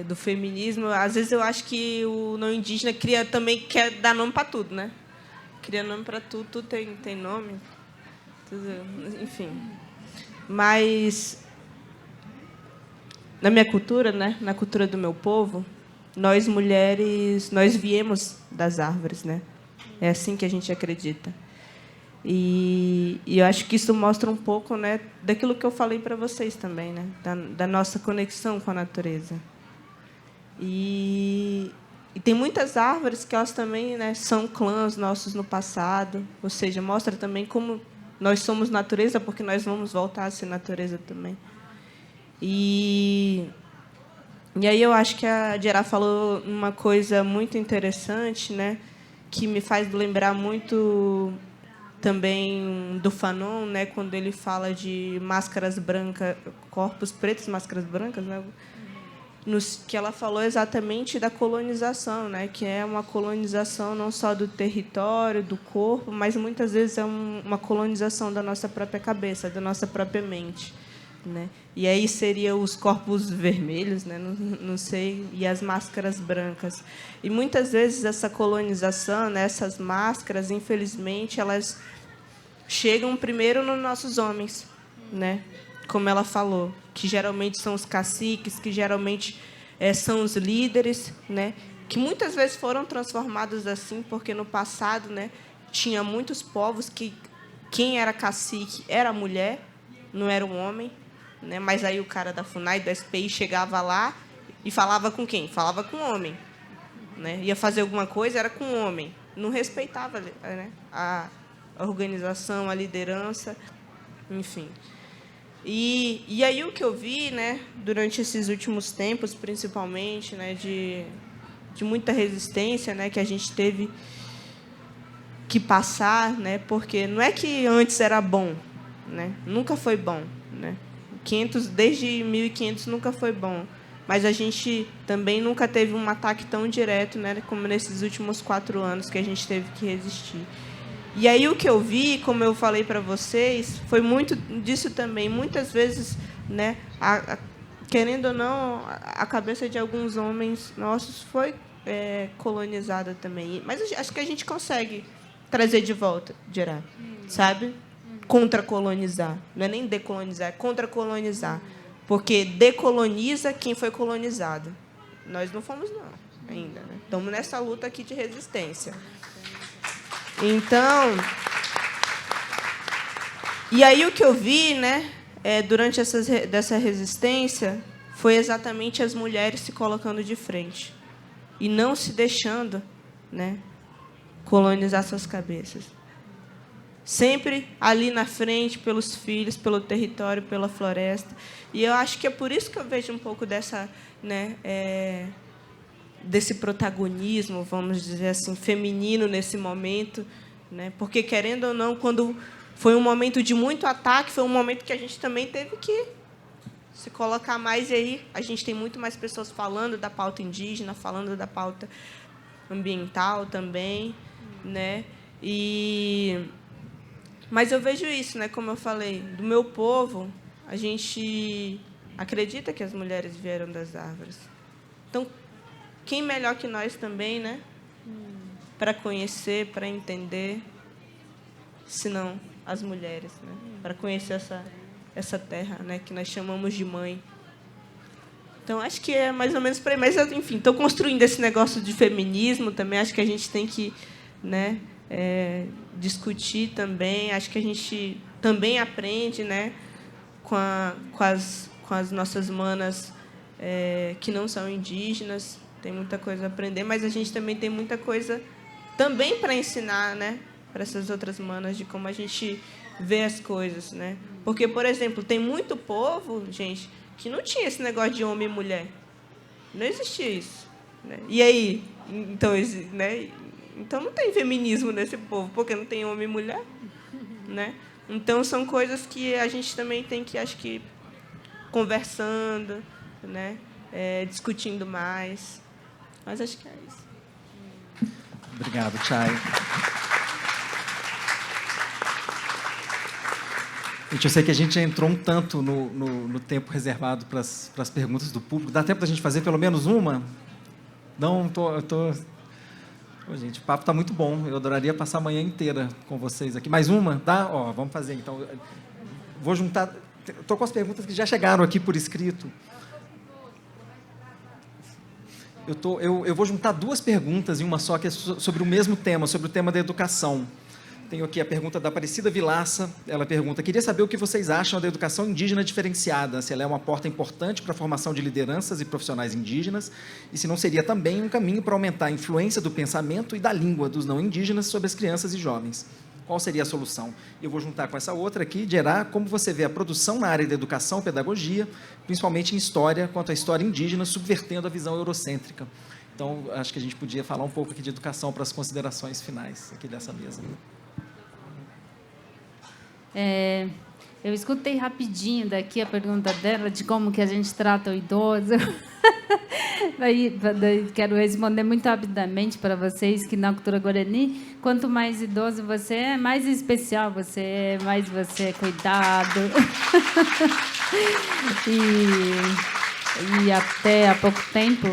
do feminismo. Às vezes eu acho que o não indígena também quer dar nome para tudo, né? Cria nome para tudo, tudo tem nome, tudo, enfim. Mas na minha cultura, né, na cultura do meu povo, nós mulheres, nós viemos das árvores, né? É assim que a gente acredita. E eu acho que isso mostra um pouco, né, daquilo que eu falei para vocês também, né, da nossa conexão com a natureza. E tem muitas árvores que elas também, né, são clãs nossos no passado, ou seja, mostra também como nós somos natureza, porque nós vamos voltar a ser natureza também. E aí eu acho que a Gerá falou uma coisa muito interessante, né, que me faz lembrar muito também do Fanon, né, quando ele fala de máscaras brancas, corpos pretos, máscaras brancas, né, que ela falou exatamente da colonização, né, que é uma colonização não só do território, do corpo, mas muitas vezes é uma colonização da nossa própria cabeça, da nossa própria mente, né? E aí seria os corpos vermelhos, né? Não sei, e as máscaras brancas. E muitas vezes essa colonização, né, essas máscaras, infelizmente, elas chegam primeiro nos nossos homens, né? Como ela falou, que geralmente são os caciques, que geralmente são os líderes, né? Que muitas vezes foram transformados assim, porque no passado, né, tinha muitos povos que quem era cacique era a mulher, não era um homem, né? Mas aí o cara da FUNAI, do SPI, chegava lá e falava com quem? Falava com o homem, né? Ia fazer alguma coisa, era com o homem. Não respeitava, né, a organização, a liderança, enfim. E aí o que eu vi, né, durante esses últimos tempos, principalmente, né, de muita resistência, né, que a gente teve que passar, né, porque não é que antes era bom, né, nunca foi bom, né, desde 1500 nunca foi bom, mas a gente também nunca teve um ataque tão direto, né, como nesses últimos 4 anos que a gente teve que resistir. E aí o que eu vi, como eu falei para vocês, foi muito disso também. Muitas vezes, né, querendo ou não, a cabeça de alguns homens nossos foi colonizada também. Mas acho que a gente consegue trazer de volta, Gerard, sabe? Contra-colonizar. Não é nem decolonizar, é contra-colonizar. Porque decoloniza quem foi colonizado. Nós não fomos, não, ainda. Né? Estamos nessa luta aqui de resistência. Então, e aí o que eu vi, né, durante dessa resistência, foi exatamente as mulheres se colocando de frente e não se deixando, né, colonizar suas cabeças. Sempre ali na frente, pelos filhos, pelo território, pela floresta. E eu acho que é por isso que eu vejo um pouco dessa, né, desse protagonismo, vamos dizer assim, feminino nesse momento, né? Porque, querendo ou não, quando foi um momento de muito ataque, foi um momento que a gente também teve que se colocar mais, e aí a gente tem muito mais pessoas falando da pauta indígena, falando da pauta ambiental também, né? Mas eu vejo isso, né? Como eu falei, do meu povo, a gente acredita que as mulheres vieram das árvores. Então, quem melhor que nós também, né? Para conhecer, para entender, senão as mulheres, né? Para conhecer essa terra, né? Que nós chamamos de mãe. Então, acho que é mais ou menos por aí. Mas, enfim, estou construindo esse negócio de feminismo também. Acho que a gente tem que, né, discutir também. Acho que a gente também aprende, né, com as nossas manas que não são indígenas. Tem muita coisa a aprender, mas a gente também tem muita coisa também para ensinar, né, para essas outras manas, de como a gente vê as coisas, né? Porque, por exemplo, tem muito povo, gente, que não tinha esse negócio de homem e mulher. Não existia isso, né? E aí, então, né? Então não tem feminismo nesse povo, porque não tem homem e mulher, né? Então são coisas que a gente também tem que, acho que, conversando, né? Discutindo mais. Mas acho que é isso. Obrigado, Chay. Gente, eu sei que a gente já entrou um tanto no tempo reservado para as perguntas do público. Dá tempo da gente fazer pelo menos uma? Não, eu tô... Pô, gente, o papo está muito bom. Eu adoraria passar a manhã inteira com vocês aqui. Mais uma? Dá? Ó, vamos fazer, então. Vou juntar... Estou com as perguntas que já chegaram aqui por escrito. Eu vou juntar 2 perguntas em uma só, que é sobre o mesmo tema, sobre o tema da educação. Tenho aqui a pergunta da Aparecida Vilaça. Ela pergunta: queria saber o que vocês acham da educação indígena diferenciada, se ela é uma porta importante para a formação de lideranças e profissionais indígenas, e se não seria também um caminho para aumentar a influência do pensamento e da língua dos não indígenas sobre as crianças e jovens. Qual seria a solução? Eu vou juntar com essa outra aqui, Gerard, como você vê a produção na área da educação e pedagogia, principalmente em história, quanto à história indígena, subvertendo a visão eurocêntrica. Então, acho que a gente podia falar um pouco aqui de educação para as considerações finais aqui dessa mesa. Eu escutei rapidinho daqui a pergunta dela de como que a gente trata o idoso. Daí quero responder muito rapidamente para vocês que na cultura guarani, quanto mais idoso você é, mais especial você é, mais você é cuidado. E até há pouco tempo,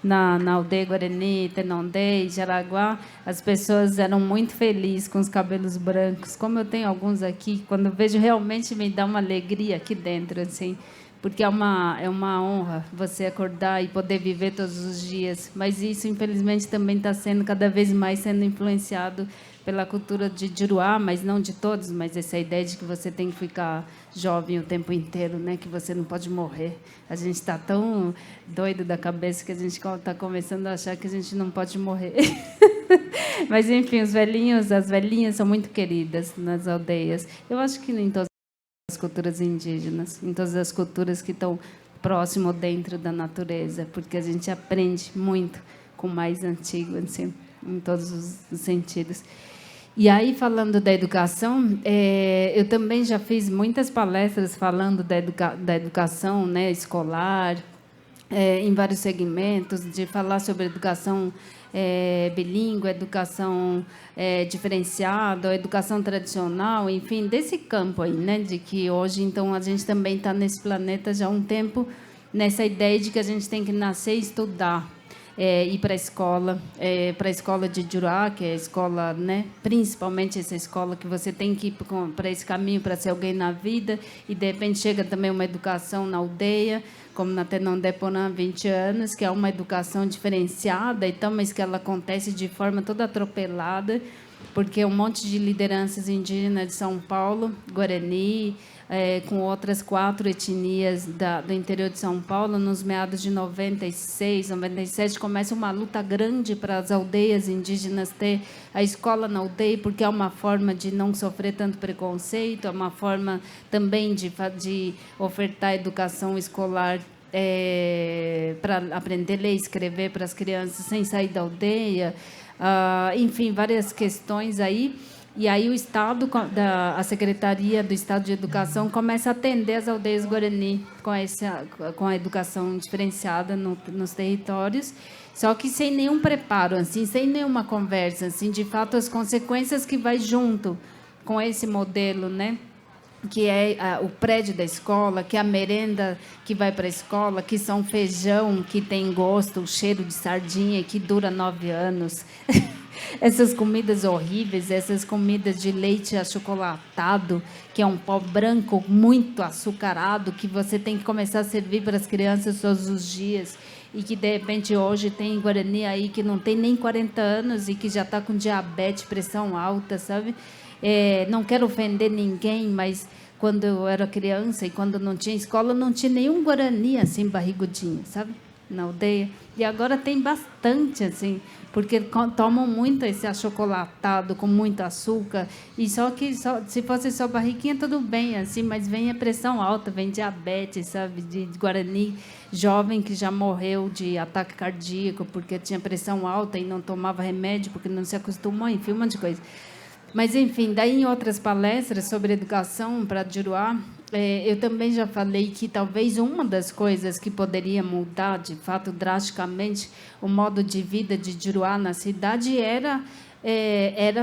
na aldeia Guarani, Tenondé e Jaraguá, as pessoas eram muito felizes com os cabelos brancos. Como eu tenho alguns aqui, quando eu vejo, realmente me dá uma alegria aqui dentro, assim, porque é uma honra você acordar e poder viver todos os dias. Mas isso, infelizmente, também está sendo cada vez mais sendo influenciado pela cultura de Juruá, mas não de todos, mas essa ideia de que você tem que ficar jovem o tempo inteiro, né? Que você não pode morrer. A gente está tão doido da cabeça que a gente está começando a achar que a gente não pode morrer. Mas, enfim, os velhinhos, as velhinhas são muito queridas nas aldeias. Eu acho que em todas as culturas indígenas, em todas as culturas que estão próximo dentro da natureza, porque a gente aprende muito com o mais antigo, assim, em todos os sentidos. E aí, falando da educação, eu também já fiz muitas palestras falando da educação, né, escolar, em vários segmentos, de falar sobre educação bilíngue, educação diferenciada, educação tradicional, enfim, desse campo aí, né, de que hoje, então, a gente também está nesse planeta já há um tempo, nessa ideia de que a gente tem que nascer e estudar, ir para a escola de Juruá, que é a escola, né, principalmente essa escola que você tem que ir para esse caminho para ser alguém na vida, e de repente chega também uma educação na aldeia, como na Tenondeporã há 20 anos, que é uma educação diferenciada, então, mas que ela acontece de forma toda atropelada, porque um monte de lideranças indígenas de São Paulo, Guarani, com outras 4 etnias do interior de São Paulo, nos meados de 96, 97, começa uma luta grande para as aldeias indígenas ter a escola na aldeia, porque é uma forma de não sofrer tanto preconceito, é uma forma também de ofertar educação escolar para aprender a ler e escrever para as crianças sem sair da aldeia, enfim, várias questões aí. E aí o Estado, a Secretaria do Estado de Educação começa a atender as aldeias Guarani com a educação diferenciada nos territórios, só que sem nenhum preparo, assim, sem nenhuma conversa, assim, de fato as consequências que vai junto com esse modelo, né? Que é o prédio da escola, que é a merenda que vai para a escola, que são feijão que tem gosto, cheiro de sardinha, que dura 9 anos. Essas comidas horríveis, essas comidas de leite achocolatado, que é um pó branco muito açucarado, que você tem que começar a servir para as crianças todos os dias, e que, de repente, hoje tem Guarani aí que não tem nem 40 anos e que já está com diabetes, pressão alta, sabe? Não quero ofender ninguém, mas quando eu era criança e quando não tinha escola, não tinha nenhum Guarani assim, barrigudinho, sabe? Na aldeia. E agora tem bastante, assim, porque tomam muito esse achocolatado com muito açúcar, e se fosse só barriguinha, tudo bem, assim, mas vem a pressão alta, vem diabetes, sabe, de Guarani, jovem que já morreu de ataque cardíaco porque tinha pressão alta e não tomava remédio, porque não se acostumou, enfim, um monte de coisa. Mas, enfim, daí em outras palestras sobre educação para Juruá, eu também já falei que talvez uma das coisas que poderia mudar, de fato, drasticamente, o modo de vida de Juruá na cidade era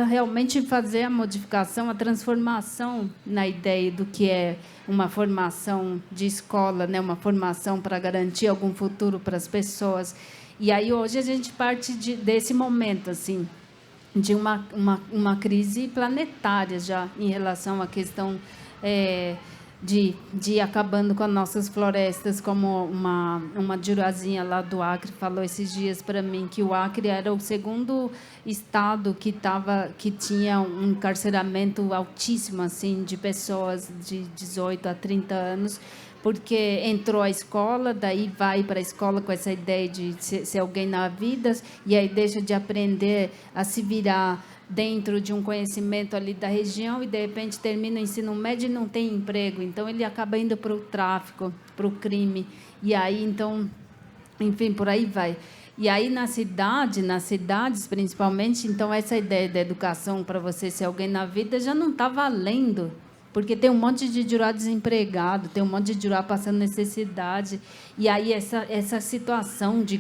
realmente fazer a modificação, a transformação na ideia do que é uma formação de escola, né? Uma formação para garantir algum futuro para as pessoas. E aí, hoje, a gente parte desse momento, assim, de uma crise planetária já em relação à questão de ir acabando com as nossas florestas, como uma juruazinha lá do Acre falou esses dias para mim, que o Acre era o segundo estado que tinha um encarceramento altíssimo, assim, de pessoas de 18 a 30 anos, porque entrou à escola, daí vai para a escola com essa ideia de ser alguém na vida, e aí deixa de aprender a se virar dentro de um conhecimento ali da região, e, de repente, termina o ensino médio e não tem emprego. Então, ele acaba indo para o tráfico, para o crime. E aí, então, enfim, por aí vai. E aí, nas cidades, principalmente, então, essa ideia da educação para você ser alguém na vida já não está valendo, porque tem um monte de Juruá desempregado, tem um monte de Juruá passando necessidade. E aí essa situação de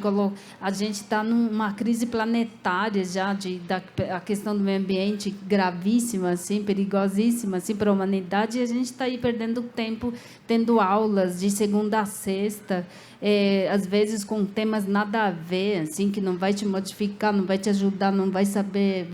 a gente está numa crise planetária já, a questão do meio ambiente gravíssima, assim, perigosíssima, assim, para a humanidade, e a gente está aí perdendo tempo tendo aulas de segunda a sexta, às vezes com temas nada a ver, assim, que não vai te modificar, não vai te ajudar, não vai saber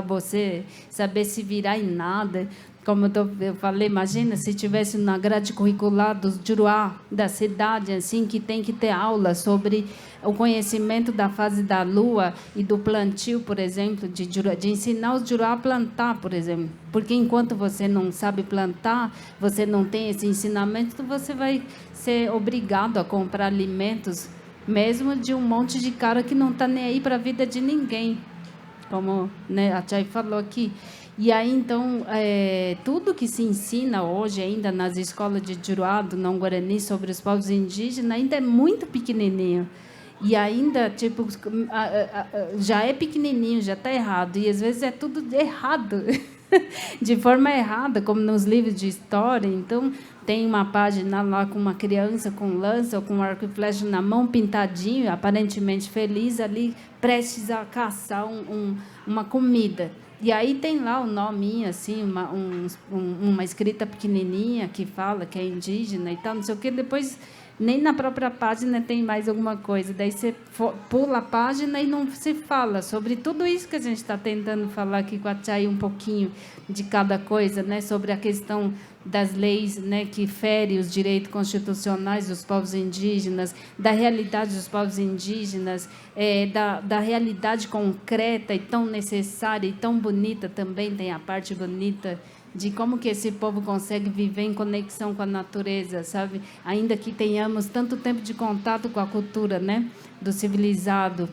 você saber se virar em nada. como eu falei, imagina se tivesse na grade curricular dos Juruá da cidade, assim, que tem que ter aula sobre o conhecimento da fase da lua e do plantio, por exemplo, de ensinar os Juruá a plantar, por exemplo. Porque enquanto você não sabe plantar, você não tem esse ensinamento, você vai ser obrigado a comprar alimentos, mesmo de um monte de cara que não está nem aí para a vida de ninguém, como, né, a Chay falou aqui. E aí, então, tudo que se ensina hoje ainda nas escolas de Juruá, do Não-Guarani, sobre os povos indígenas, ainda é muito pequenininho. E ainda, tipo, já é pequenininho, já está errado. E, às vezes, é tudo errado, de forma errada, como nos livros de história. Então, tem uma página lá com uma criança com lança ou com arco e flecha na mão, pintadinho, aparentemente feliz, ali, prestes a caçar uma comida. E aí tem lá o nominho, assim, uma escrita pequenininha que fala que é indígena e tal, não sei o quê. Depois, nem na própria página tem mais alguma coisa. Daí você pula a página e não se fala sobre tudo isso que a gente está tentando falar aqui com a Chay, um pouquinho de cada coisa, né? Sobre a questão das leis, né, que ferem os direitos constitucionais dos povos indígenas, da realidade dos povos indígenas, da realidade concreta e tão necessária e tão bonita, também tem a parte bonita de como que esse povo consegue viver em conexão com a natureza, sabe? Ainda que tenhamos tanto tempo de contato com a cultura, né, do civilizado.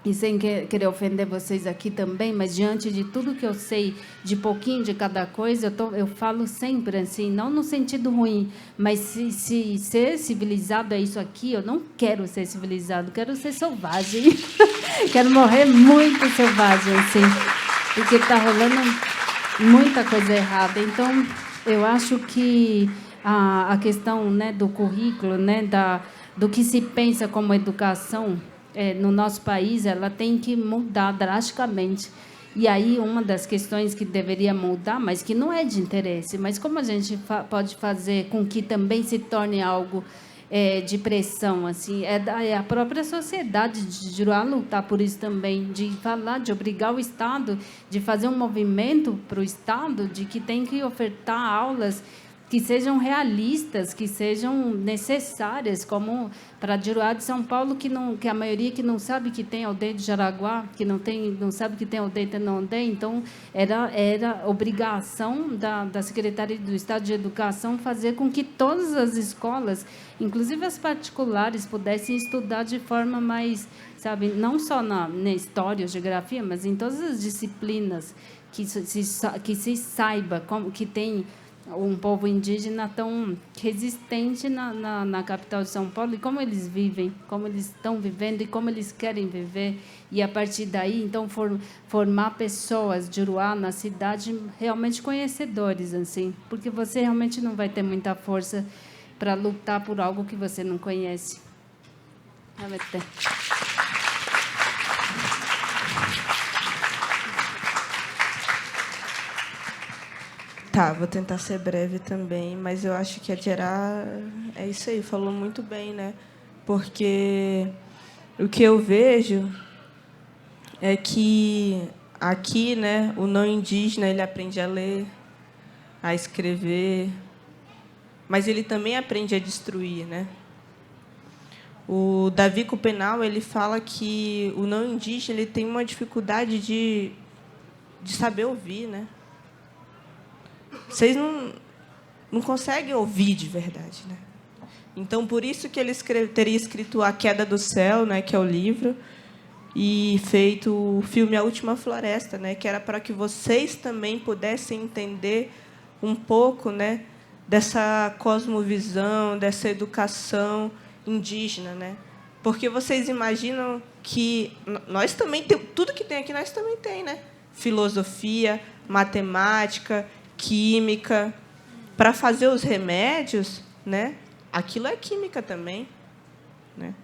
E sem querer ofender vocês aqui também, mas diante de tudo que eu sei, de pouquinho de cada coisa, eu falo sempre assim, não no sentido ruim, mas se ser civilizado é isso aqui, eu não quero ser civilizado, quero ser selvagem. Quero morrer muito selvagem, assim, porque está rolando muita coisa errada. Então, eu acho que a questão, né, do currículo, né, do que se pensa como educação, no nosso país, ela tem que mudar drasticamente. E aí, uma das questões que deveria mudar, mas que não é de interesse, mas como a gente pode fazer com que também se torne algo de pressão, assim, é a própria sociedade de Juruá lutar por isso também, de falar, de obrigar o Estado, de fazer um movimento para o Estado, de que tem que ofertar aulas que sejam realistas, que sejam necessárias, como para Juruá de São Paulo, que a maioria que não sabe que tem aldeia de Jaraguá, que não sabe que tem aldeia de Tenondé. Então, era obrigação da Secretaria do Estado de Educação fazer com que todas as escolas, inclusive as particulares, pudessem estudar de forma mais, sabe, não só na história, geografia, mas em todas as disciplinas, que se saiba como que tem um povo indígena tão resistente na capital de São Paulo, e como eles vivem, como eles estão vivendo e como eles querem viver. E, a partir daí, então, formar pessoas de Juruá na cidade realmente conhecedores, assim, porque você realmente não vai ter muita força para lutar por algo que você não conhece. Tá, vou tentar ser breve também, mas eu acho que a Gerá é isso aí, falou muito bem, né? Porque o que eu vejo é que aqui, né, o não indígena, ele aprende a ler, a escrever, mas ele também aprende a destruir, né? O Davi Copenau, ele fala que o não indígena, ele tem uma dificuldade de saber ouvir, né? Vocês não conseguem ouvir de verdade, né? Então, por isso que ele teria escrito A Queda do Céu, né, que é o livro, e feito o filme A Última Floresta, né, que era para que vocês também pudessem entender um pouco, né, dessa cosmovisão, dessa educação indígena, né? Porque vocês imaginam que nós também temos, tudo que tem aqui nós também tem, né? Filosofia, matemática, química, para fazer os remédios, né? Aquilo é química também, né?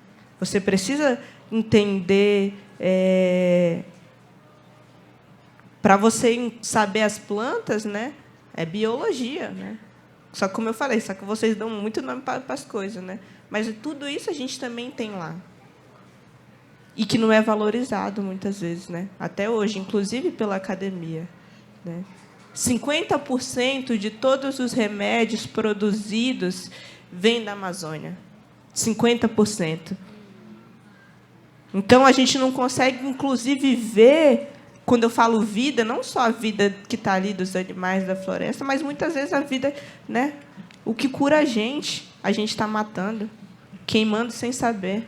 Você precisa entender, para você saber as plantas, né? É biologia, né? Só que, como eu falei, só que vocês dão muito nome para as coisas, né? Mas tudo isso a gente também tem lá. E que não é valorizado muitas vezes, né? Até hoje, inclusive pela academia, né? 50% de todos os remédios produzidos vêm da Amazônia. 50%. Então, a gente não consegue, inclusive, ver, quando eu falo vida, não só a vida que está ali dos animais da floresta, mas, muitas vezes, a vida, né, o que cura a gente está matando, queimando sem saber.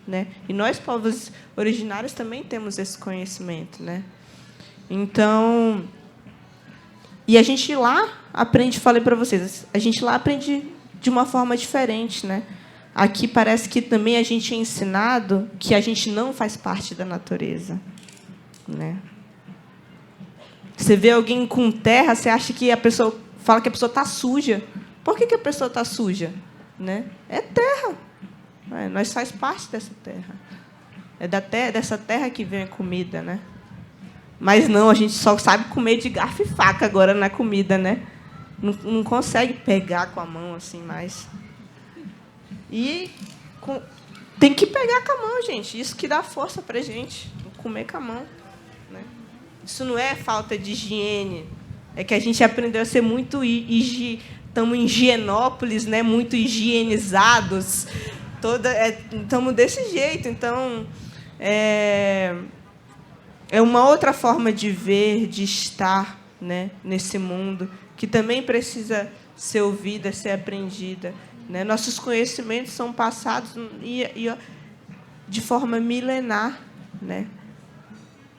Né? E nós, povos originários, também temos esse conhecimento. Né? Então, e a gente lá aprende, falei para vocês, a gente lá aprende de uma forma diferente. Né? Aqui parece que também a gente é ensinado que a gente não faz parte da natureza. Né? Você vê alguém com terra, você acha que a pessoa fala que a pessoa está suja. Por que a pessoa está suja? Né? É terra. Nós faz parte dessa terra. É dessa terra que vem a comida, né? Mas não, a gente só sabe comer de garfo e faca agora na comida, né? Não consegue pegar com a mão assim mais. E tem que pegar com a mão, gente. Isso que dá força para a gente, comer com a mão. Né? Isso não é falta de higiene. É que a gente aprendeu a ser muito... Estamos em Higienópolis, né? Muito higienizados. Estamos desse jeito. Então, é uma outra forma de ver, de estar, né, nesse mundo, que também precisa ser ouvida, ser aprendida. Né? Nossos conhecimentos são passados de forma milenar, né?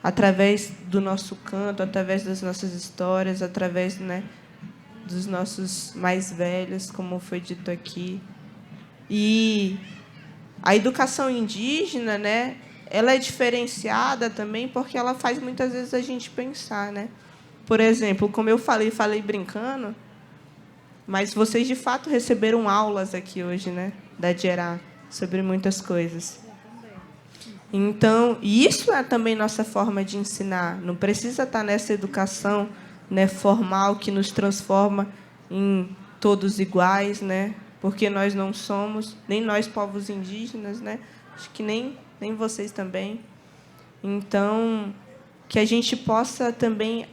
Através do nosso canto, através das nossas histórias, através, né, dos nossos mais velhos, como foi dito aqui. E a educação indígena, né, ela é diferenciada também porque ela faz muitas vezes a gente pensar. Né? Por exemplo, como eu falei brincando, mas vocês, de fato, receberam aulas aqui hoje, né, da Djerá, sobre muitas coisas. Então, isso é também nossa forma de ensinar. Não precisa estar nessa educação, né, formal que nos transforma em todos iguais, né? Porque nós não somos, nem nós, povos indígenas, né? Acho que nem vocês também. Então, que a gente possa também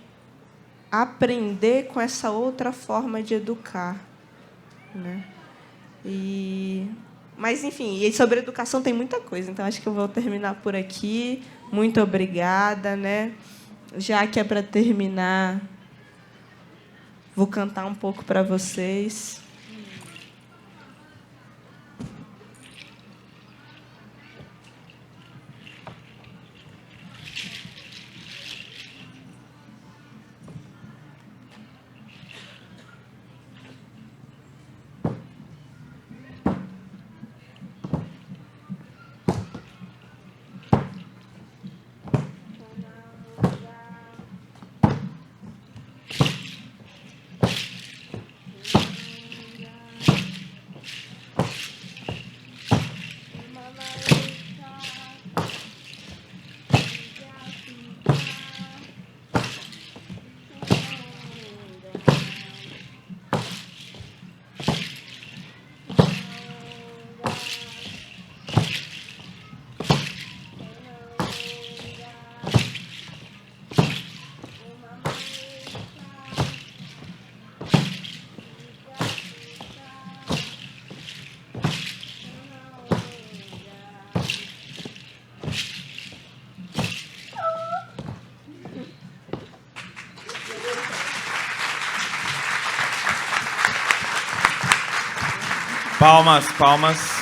aprender com essa outra forma de educar. Né? Mas, enfim, e sobre educação tem muita coisa, então acho que eu vou terminar por aqui. Muito obrigada. Né? Já que é para terminar, vou cantar um pouco para vocês. Palmas, palmas.